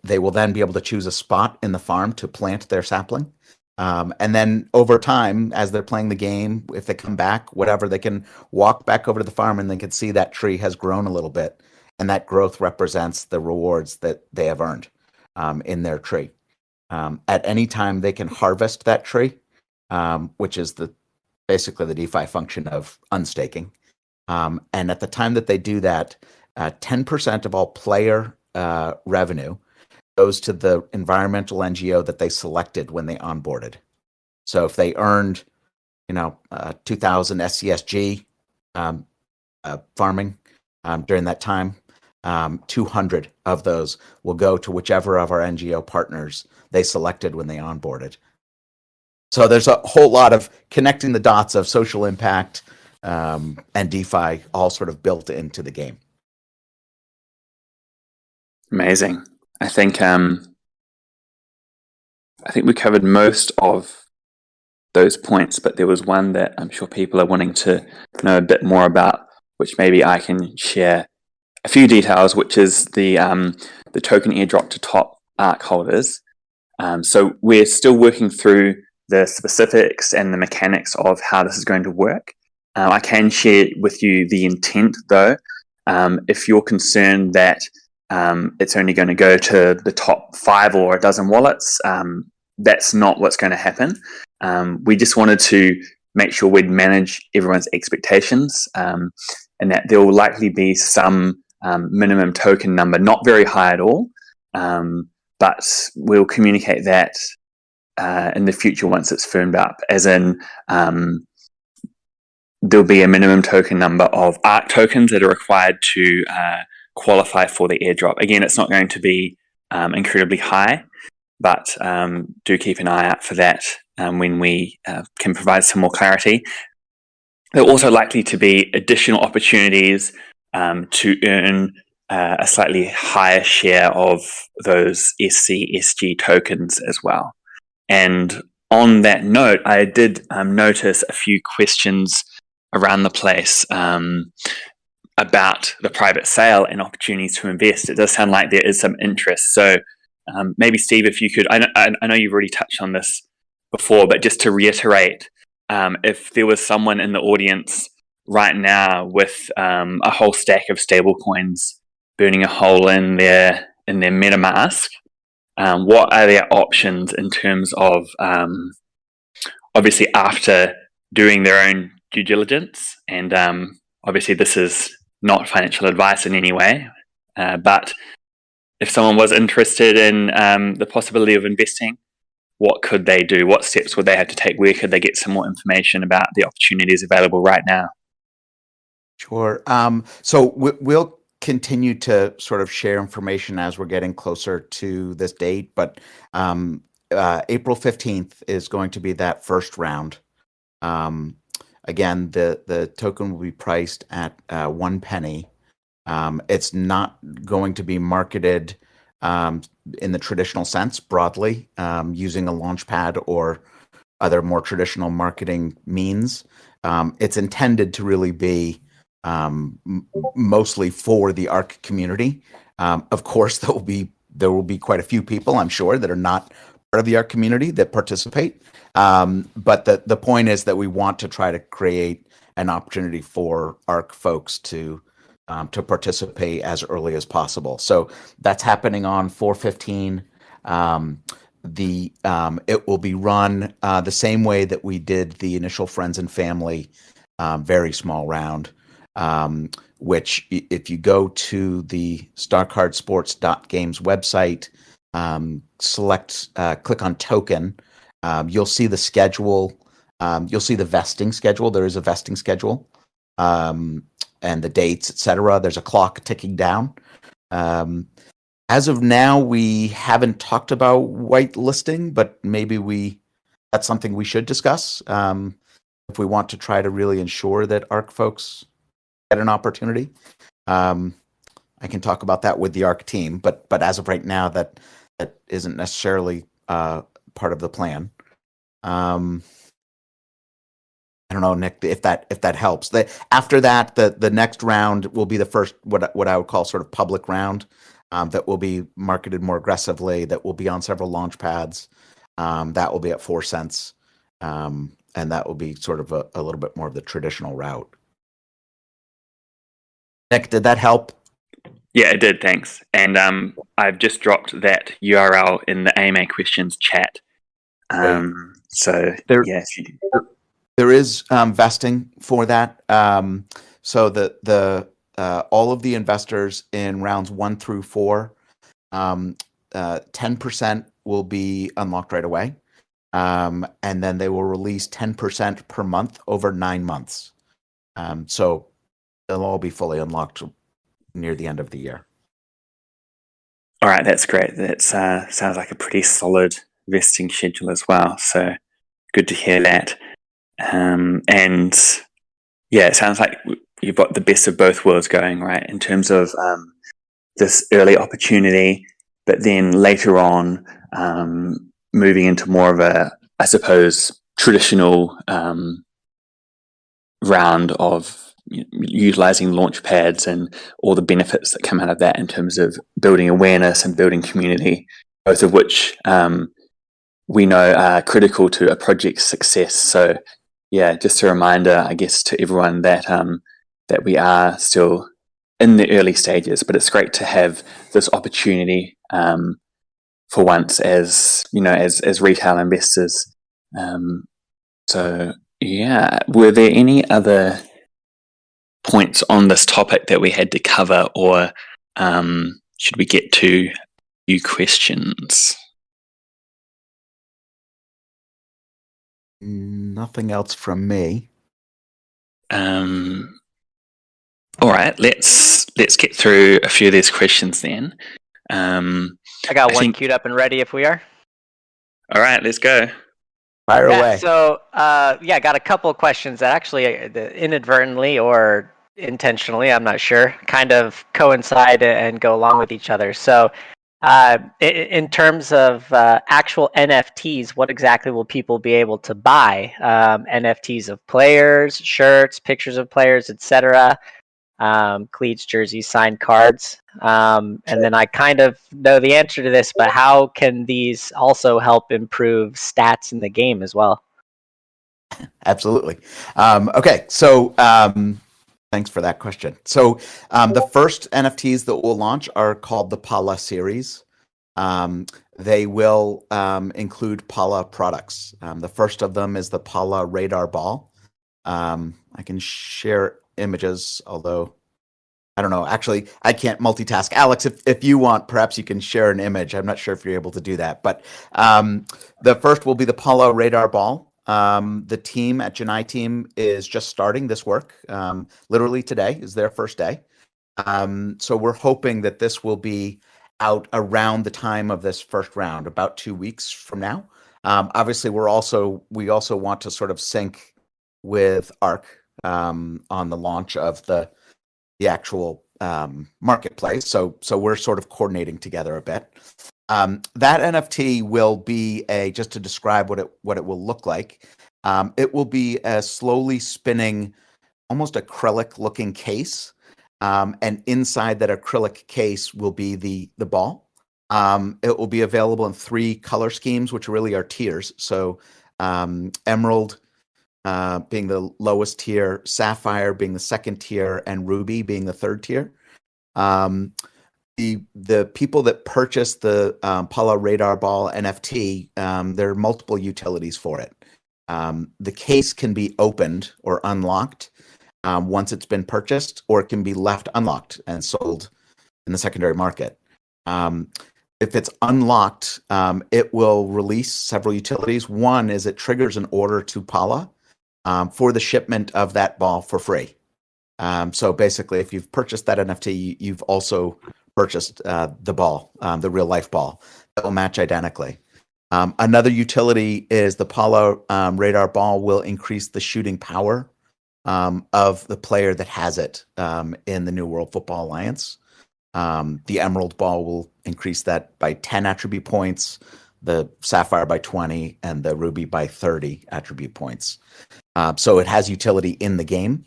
They will then be able to choose a spot in the farm to plant their sapling. And then over time, as they're playing the game, if they come back, whatever, they can walk back over to the farm and they can see that tree has grown a little bit. And that growth represents the rewards that they have earned in their tree. At any time, they can harvest that tree, which is basically the DeFi function of unstaking. And at the time that they do that, 10% of all player revenue goes to the environmental NGO that they selected when they onboarded. So if they earned, 2,000 SCSG farming during that time, 200 of those will go to whichever of our NGO partners they selected when they onboarded. So there's a whole lot of connecting the dots of social impact and DeFi all sort of built into the game. Amazing. I think we covered most of those points, but there was one that I'm sure people are wanting to know a bit more about, which maybe I can share a few details, which is the token airdrop to top ARC holders. So we're still working through the specifics and the mechanics of how this is going to work. I can share with you the intent, though. If you're concerned that it's only going to go to the top 5 or a dozen wallets, that's not what's going to happen. We just wanted to make sure we'd manage everyone's expectations, and that there will likely be some minimum token number, not very high at all, but we'll communicate that in the future once it's firmed up, as in there'll be a minimum token number of ARC tokens that are required to qualify for the airdrop. Again, it's not going to be incredibly high, but do keep an eye out for that when we can provide some more clarity. There are also likely to be additional opportunities to earn a slightly higher share of those SC/SG tokens as well. And on that note, I did notice a few questions around the place about the private sale and opportunities to invest. It does sound like there is some interest. So maybe Steve, if you could, I know you've already touched on this before, but just to reiterate, if there was someone in the audience right now with a whole stack of stablecoins burning a hole in their MetaMask, what are their options in terms of obviously after doing their own due diligence? And obviously this is not financial advice in any way, but if someone was interested in the possibility of investing, what could they do? What steps would they have to take? Where could they get some more information about the opportunities available right now? Sure. So we'll continue to sort of share information as we're getting closer to this date, but April 15th is going to be that first round. Again, the token will be priced at 1 penny. It's not going to be marketed in the traditional sense broadly, using a launchpad or other more traditional marketing means. It's intended to really be mostly for the ARC community. Of course, there will be quite a few people, I'm sure, that are not part of the ARC community that participate. But the point is that we want to try to create an opportunity for ARC folks to participate as early as possible. So that's happening on 4/15. It will be run the same way that we did the initial friends and family very small round, which if you go to the StarCardSports.games website, click on token, you'll see the schedule. You'll see the vesting schedule. There is a vesting schedule, and the dates, etc. There's a clock ticking down. As of now, we haven't talked about whitelisting, but maybe that's something we should discuss if we want to try to really ensure that ARC folks get an opportunity. I can talk about that with the ARC team, but as of right now, that isn't necessarily part of the plan. I don't know, Nick, if that helps. After that, the next round will be the first what I would call sort of public round that will be marketed more aggressively. That will be on several launch pads. That will be at 4 cents, and that will be sort of a little bit more of the traditional route. Nick, did that help? Yeah, it did. Thanks. And I've just dropped that URL in the AMA questions chat. So there is vesting for that. So the all of the investors in rounds 1 through 4, 10% will be unlocked right away, and then they will release 10% per month over 9 months. So they'll all be fully unlocked near the end of the year. All right, that's great. That sounds like a pretty solid vesting schedule as well. So good to hear that. And yeah, it sounds like you've got the best of both worlds going, right? In terms of this early opportunity, but then later on moving into more of a, I suppose, traditional round of utilizing launch pads and all the benefits that come out of that in terms of building awareness and building community, both of which we know are critical to a project's success. So yeah, just a reminder, I guess, to everyone that that we are still in the early stages, but it's great to have this opportunity for once as retail investors. So yeah, were there any other points on this topic that we had to cover, or should we get to new questions? Nothing else from me. All right, let's get through a few of these questions then. I got one queued up and ready if we are. All right, let's go. Fire away. So, I got a couple of questions that actually inadvertently or intentionally, I'm not sure, kind of coincide and go along with each other. So, in terms of actual NFTs, what exactly will people be able to buy? NFTs of players, shirts, pictures of players, etc., cleats, jerseys, signed cards. And then I kind of know the answer to this, but how can these also help improve stats in the game as well? Absolutely. Okay, so thanks for that question. So the first NFTs that we'll launch are called the Pala series. They will include Pala products. The first of them is the Pala Radar Ball. I can share images, although I don't know. Actually, I can't multitask. Alex, if you want, perhaps you can share an image. I'm not sure if you're able to do that. But the first will be the Pala Radar Ball. The team at Janai Team is just starting this work. Literally today is their first day. So we're hoping that this will be out around the time of this first round, about 2 weeks from now. Obviously, we also want to sort of sync with ARC on the launch of the actual marketplace. So we're sort of coordinating together a bit. That NFT will be just to describe what it will look like. It will be a slowly spinning almost acrylic looking case. And inside that acrylic case will be the ball. It will be available in 3 color schemes, which really are tiers. So emerald being the lowest tier, sapphire being the second tier, and ruby being the third tier. The people that purchase the Paula Radar Ball NFT, there are multiple utilities for it. The case can be opened or unlocked once it's been purchased, or it can be left unlocked and sold in the secondary market. If it's unlocked, it will release several utilities. One is it triggers an order to Paula for the shipment of that ball for free. So basically, if you've purchased that NFT, you've also purchased the ball, the real life ball that will match identically. Another utility is the Paula Radar Ball will increase the shooting power of the player that has it in the New World Football Alliance. The Emerald Ball will increase that by 10 attribute points, the Sapphire by 20, and the Ruby by 30 attribute points. So it has utility in the game.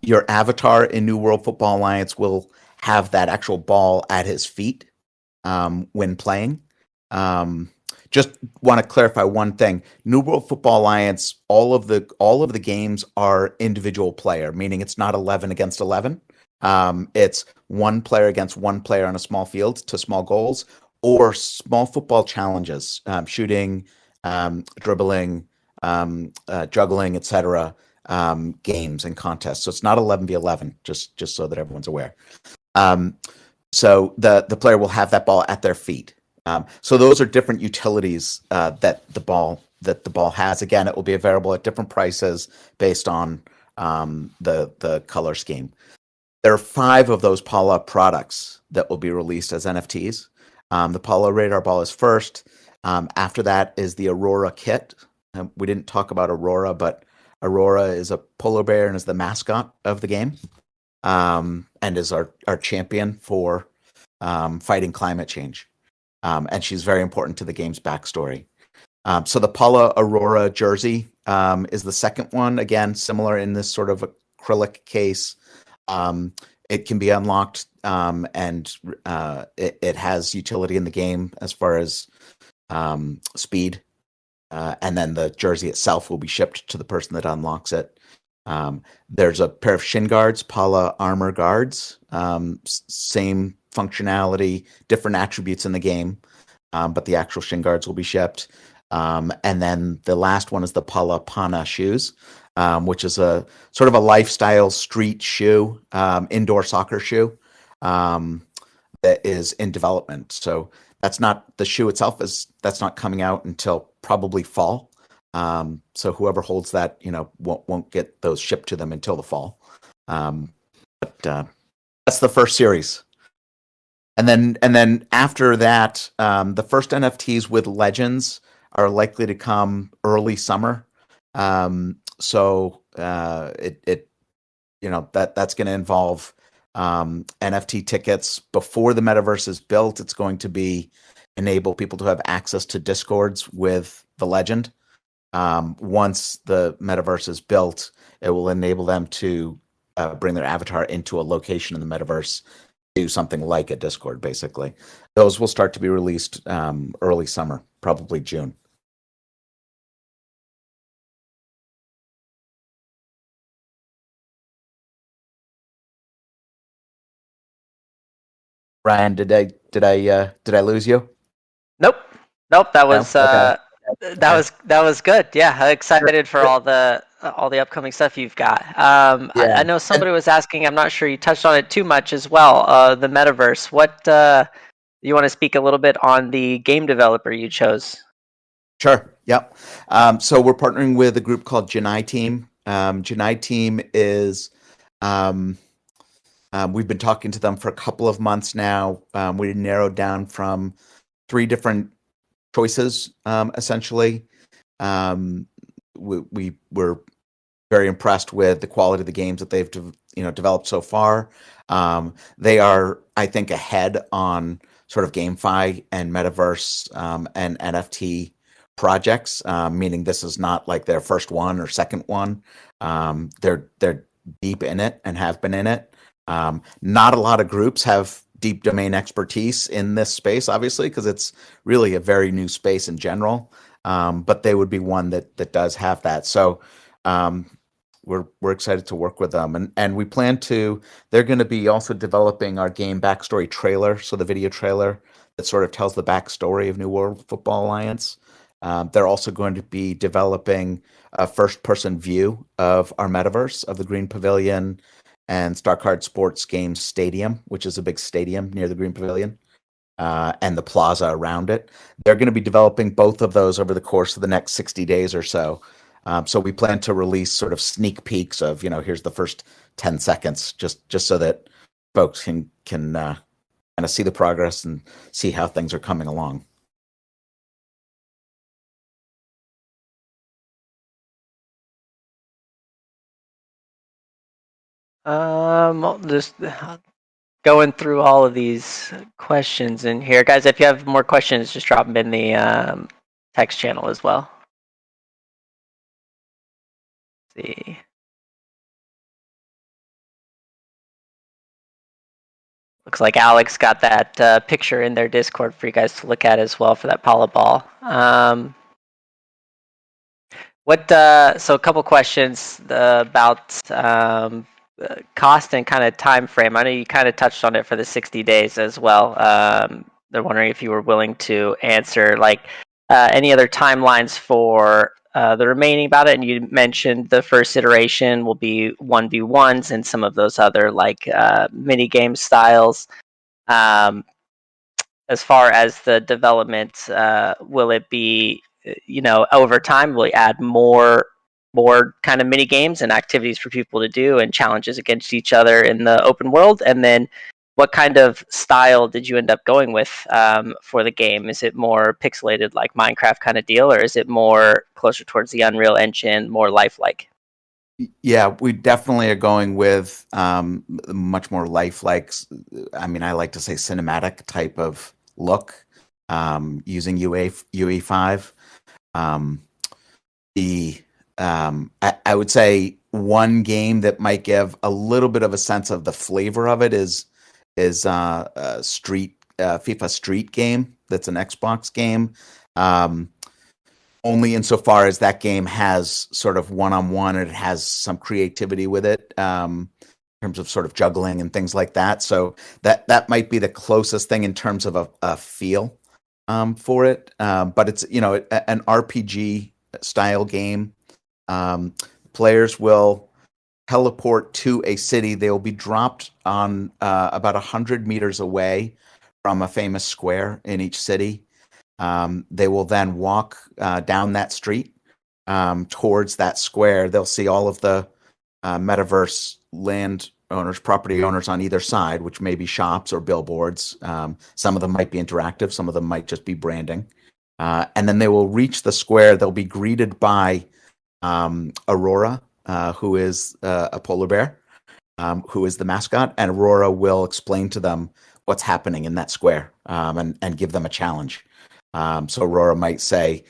Your avatar in New World Football Alliance will have that actual ball at his feet when playing. Just want to clarify one thing. New World Football Alliance, all of the games are individual player, meaning it's not 11 against 11. It's one player against one player on a small field to small goals, or small football challenges, shooting, dribbling, juggling, etc. Games and contests. So it's not 11v11, just so that everyone's aware. So the player will have that ball at their feet. So those are different utilities that the ball has. Again, it will be available at different prices based on the color scheme. There are 5 of those Paula products that will be released as NFTs. The Paula Radar Ball is first. After that is the Aurora kit. We didn't talk about Aurora, but Aurora is a polar bear and is the mascot of the game, and is our champion for fighting climate change. And she's very important to the game's backstory. So the Paula Aurora jersey is the second one. Again, similar in this sort of acrylic case. It can be unlocked, and it has utility in the game as far as speed. And then the jersey itself will be shipped to the person that unlocks it. There's a pair of shin guards, Paula Armor Guards. Same functionality, different attributes in the game, but the actual shin guards will be shipped. And then the last one is the Paula Pana shoes, which is a sort of a lifestyle street shoe, indoor soccer shoe that is in development. So that's not the shoe itself that's not coming out until probably fall. So whoever holds that, won't get those shipped to them until the fall. But that's the first series. And then after that, the first NFTs with legends are likely to come early summer. So that's going to involve NFT tickets before the metaverse is built. It's going to enable people to have access to Discords with the legend. Once the metaverse is built, it will enable them to bring their avatar into a location in the metaverse, do something like a Discord, basically. Those will start to be released early summer, probably June. Ryan, did I lose you? Nope. That was Okay. that was good. Yeah, I'm excited for all the upcoming stuff you've got. I know somebody was asking. I'm not sure you touched on it too much as well. The metaverse. What you want to speak a little bit on the game developer you chose? Sure. Yep. So we're partnering with a group called Janai Team. Janai Team is. We've been talking to them for a couple of months now. We narrowed down from 3 different choices, essentially. We were very impressed with the quality of the games that they've developed so far. They are, I think, ahead on sort of GameFi and Metaverse and NFT projects, meaning this is not like their first one or second one. They're deep in it and have been in it. Not a lot of groups have deep domain expertise in this space, obviously, because it's really a very new space in general. But they would be one that does have that. So we're excited to work with them, and we plan to. They're going to be also developing our game backstory trailer, so the video trailer that sort of tells the backstory of New World Football Alliance. They're also going to be developing a first-person view of our metaverse of the Green Pavilion and StarCard Sports Games Stadium, which is a big stadium near the Green Pavilion, and the plaza around it. They're going to be developing both of those over the course of the next 60 days or so. So we plan to release sort of sneak peeks of, here's the first 10 seconds, just so that folks can kind of see the progress and see how things are coming along. Just going through all of these questions in here, guys. If you have more questions, just drop them in the text channel as well. Let's see. Looks like Alex got that picture in their Discord for you guys to look at as well for that Paula ball. So a couple questions about cost and kind of time frame. I know you kind of touched on it for the 60 days as well. They're wondering if you were willing to answer any other timelines for the remaining about it. And you mentioned the first iteration will be 1v1s and some of those other mini game styles. As far as the development, will it be over time? Will you add more kind of mini games and activities for people to do and challenges against each other in the open world? And then what kind of style did you end up going with for the game? Is it more pixelated like Minecraft kind of deal, or is it more closer towards the Unreal Engine, more lifelike? Yeah, we definitely are going with much more lifelike. I mean, I like to say cinematic type of look using UE5. I would say one game that might give a little bit of a sense of the flavor of it is a FIFA Street game. That's an Xbox game. Only insofar as that game has sort of one-on-one and it has some creativity with it in terms of sort of juggling and things like that. So that might be the closest thing in terms of a feel for it. But it's an RPG style game. Players will teleport to a city. They will be dropped on about 100 meters away from a famous square in each city. They will then walk down that street towards that square. They'll see all of the metaverse land owners, property owners on either side, which may be shops or billboards. Some of them might be interactive. Some of them might just be branding. And then they will reach the square. They'll be greeted by Aurora, who is a polar bear, who is the mascot. And Aurora will explain to them what's happening in that square and give them a challenge. So Aurora might say,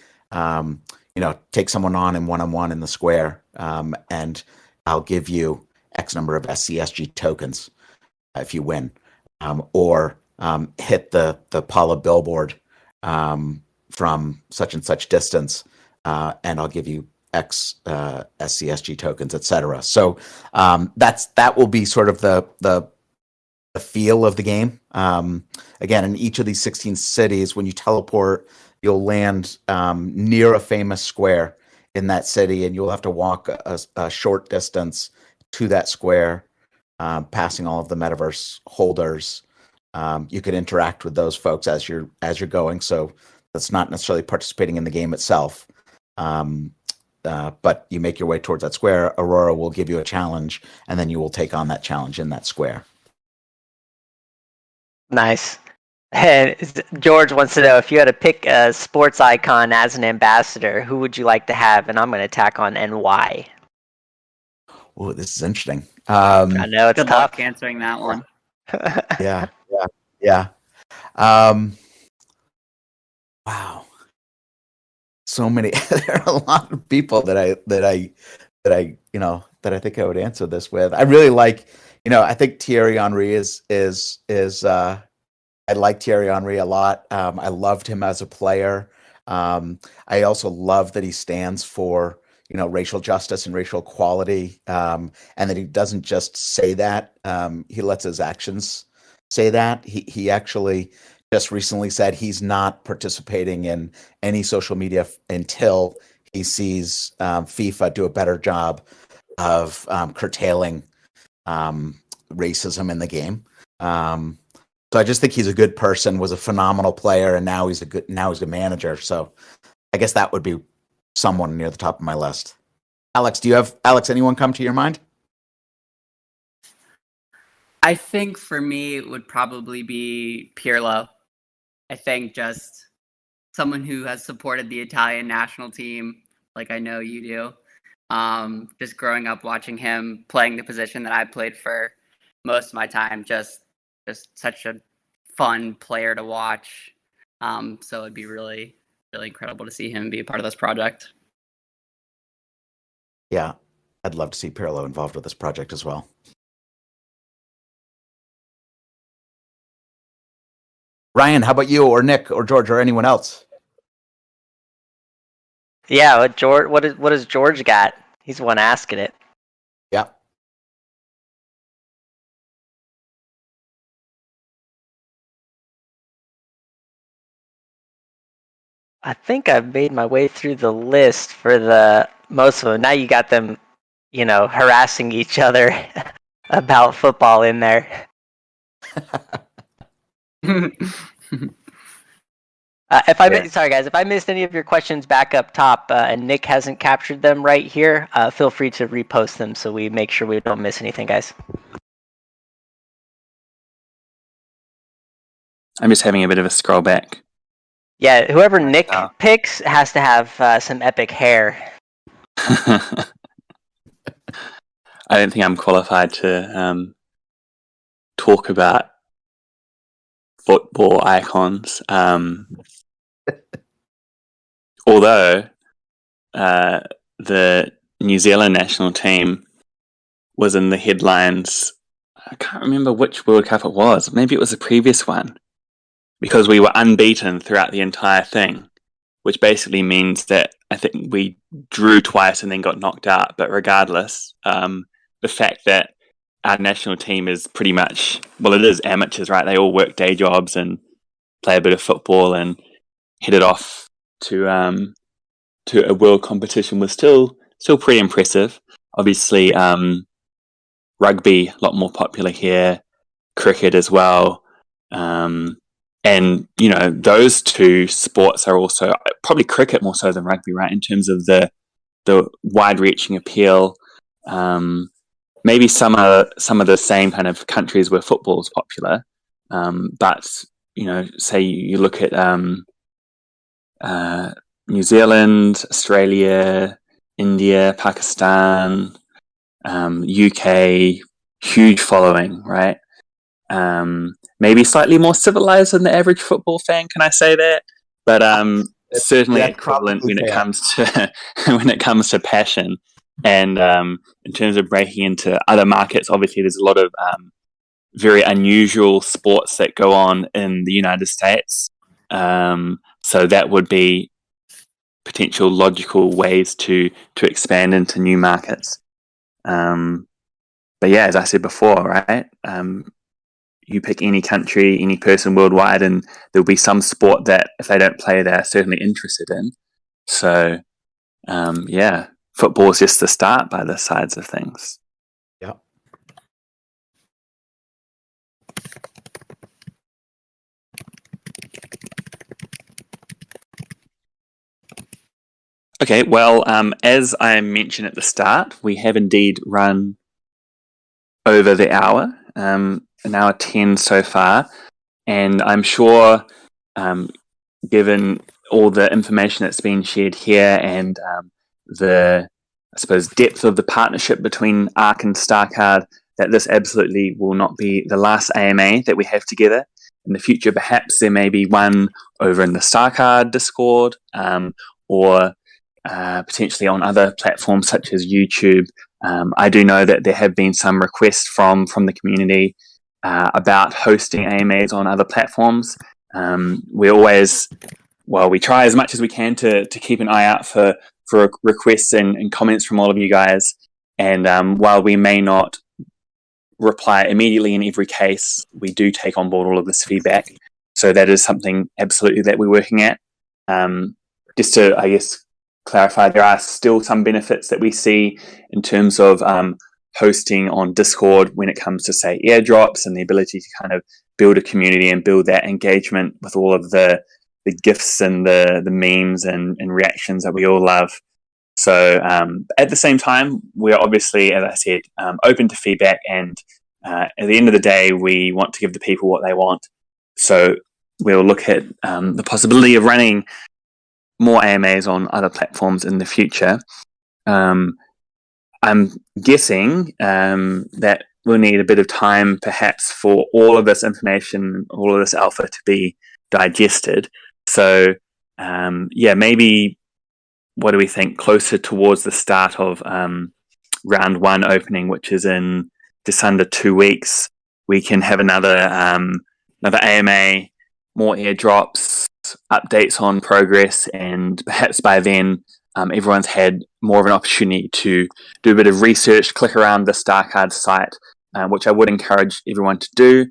take someone on in one-on-one in the square, and I'll give you X number of SCSG tokens if you win, or hit the Paula billboard from such and such distance, and I'll give you X SCSG tokens, etc. So that will be sort of the feel of the game. Again, in each of these 16 cities, when you teleport, you'll land near a famous square in that city, and you'll have to walk a short distance to that square, passing all of the metaverse holders. You could interact with those folks as you're going, so that's not necessarily participating in the game itself. But you make your way towards that square. Aurora will give you a challenge, and then you will take on that challenge in that square. Nice. And George wants to know, if you had to pick a sports icon as an ambassador, who would you like to have? And I'm going to tack on NY. Oh, this is interesting. I know it's Good tough. luck answering that one. Yeah. Wow. So many. There are a lot of people that I that I think I would answer this with. I really like, I think Thierry Henry I like Thierry Henry a lot. I loved him as a player. I also love that he stands for, racial justice and racial equality, and that he doesn't just say that. He lets his actions say that. He actually just recently said he's not participating in any social media until he sees FIFA do a better job of curtailing racism in the game. So I just think he's a good person, was a phenomenal player, and now he's a manager. So I guess that would be someone near the top of my list. Alex, anyone come to your mind? I think for me it would probably be Pirlo. I think just someone who has supported the Italian national team, like I know you do. Just growing up watching him playing the position that I played for most of my time, just such a fun player to watch. So it'd be really, really incredible to see him be a part of this project. Yeah, I'd love to see Pirlo involved with this project as well. Ryan, how about you, or Nick, or George, or anyone else? Yeah, George. What does George got? He's the one asking it. Yeah. I think I've made my way through the list for the most of them. Now you got them, harassing each other about football in there. Sorry guys, if I missed any of your questions back up top and Nick hasn't captured them right here, feel free to repost them so we make sure we don't miss anything, guys. I'm just having a bit of a scroll back. Yeah, whoever Nick picks has to have some epic hair. I don't think I'm qualified to talk about football icons. Although the New Zealand national team was in the headlines, I can't remember which World Cup it was. Maybe it was the previous one, because we were unbeaten throughout the entire thing, which basically means that I think we drew twice and then got knocked out. But regardless, the fact that our national team is pretty much, well, it is amateurs, right? They all work day jobs and play a bit of football and headed off to a world competition was still pretty impressive. Obviously, rugby a lot more popular here, cricket as well, and those two sports are also probably cricket more so than rugby, right? In terms of the wide-reaching appeal. Maybe some of the same kind of countries where football is popular, but say you look at New Zealand, Australia, India, Pakistan, UK, huge following, right? Maybe slightly more civilized than the average football fan. Can I say that? But certainly equivalent when it comes to passion. And in terms of breaking into other markets, obviously there's a lot of very unusual sports that go on in the United States. So that would be potential logical ways to expand into new markets. But yeah, as I said before, right? You pick any country, any person worldwide, and there'll be some sport that if they don't play, they're certainly interested in. So yeah, football is just the start by the sides of things. Yeah. Okay, well, as I mentioned at the start, we have indeed run over the hour, an hour 10 so far, and I'm sure, given all the information that's been shared here and the, I suppose, depth of the partnership between ARC and StarCard, that this absolutely will not be the last AMA that we have together. In the future, perhaps there may be one over in the StarCard Discord, or potentially on other platforms such as YouTube, I do know that there have been some requests from the community about hosting AMAs on other platforms. We always, we try as much as we can to keep an eye out for requests and comments from all of you guys. And while we may not reply immediately in every case, we do take on board all of this feedback. So that is something absolutely that we're working at. Just to, I guess, clarify, there are still some benefits that we see in terms of hosting on Discord when it comes to, say, airdrops and the ability to kind of build a community and build that engagement with all of the GIFs and the memes and reactions that we all love. So at the same time, we're obviously, as I said, open to feedback, and at the end of the day, we want to give the people what they want. So we'll look at the possibility of running more AMAs on other platforms in the future. I'm guessing that we'll need a bit of time perhaps for all of this information, all of this alpha to be digested. So maybe, what do we think, closer towards the start of round one opening, which is in just under 2 weeks, we can have another AMA, more airdrops, updates on progress, and perhaps by then everyone's had more of an opportunity to do a bit of research, click around the StarCard site, which I would encourage everyone to do.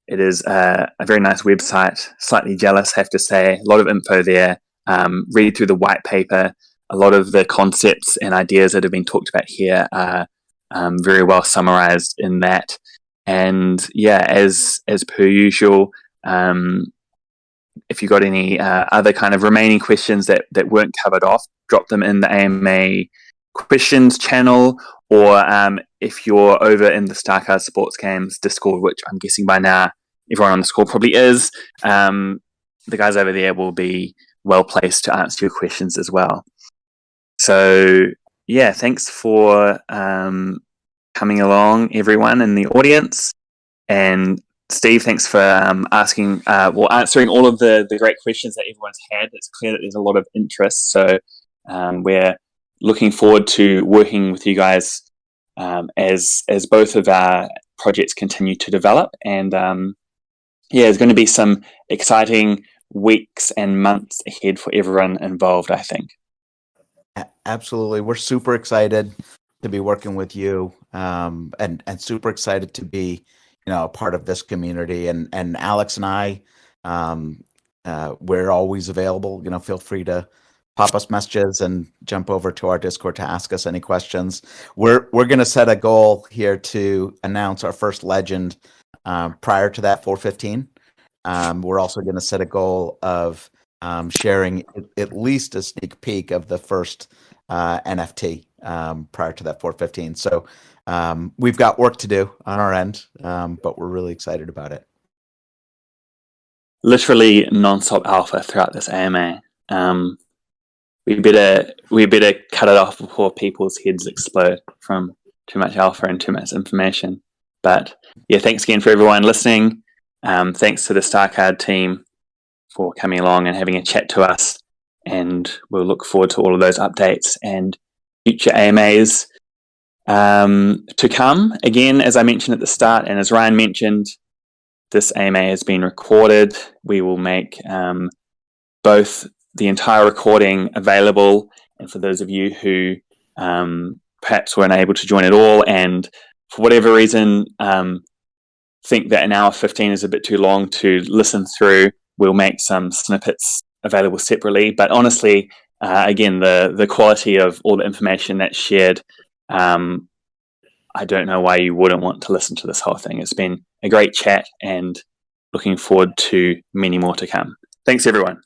It is a very nice website, slightly jealous, I have to say, a lot of info there. Read through the white paper. A lot of the concepts and ideas that have been talked about here are very well summarized in that. And yeah, as per usual, if you've got any other kind of remaining questions that weren't covered off, drop them in the AMA questions channel, or if you're over in the StarCard Sports Games Discord, which I'm guessing by now everyone on the call probably is, the guys over there will be well placed to answer your questions as well. So yeah, thanks for coming along, everyone in the audience. And Steve, thanks for answering all of the great questions that everyone's had. It's clear that there's a lot of interest. So we're looking forward to working with you guys as both of our projects continue to develop. And there's going to be some exciting weeks and months ahead for everyone involved, I think. Absolutely. We're super excited to be working with you, and super excited to be, a part of this community. And Alex and I, we're always available. Feel free to pop us messages and jump over to our Discord to ask us any questions. We're going to set a goal here to announce our first legend prior to that 415. We're also going to set a goal of sharing at least a sneak peek of the first NFT prior to that 415. So we've got work to do on our end, but we're really excited about it. Literally non-stop alpha throughout this AMA. We better cut it off before people's heads explode from too much alpha and too much information. But yeah, thanks again for everyone listening. Thanks to the StarCard team for coming along and having a chat to us. And we'll look forward to all of those updates and future AMAs to come. Again, as I mentioned at the start, and as Ryan mentioned, this AMA has been recorded. We will make both the entire recording available, and for those of you who perhaps weren't able to join at all, and for whatever reason think that an hour 15 is a bit too long to listen through, we'll make some snippets available separately. But honestly, again, the quality of all the information that's shared, I don't know why you wouldn't want to listen to this whole thing. It's been a great chat, and looking forward to many more to come. Thanks, everyone.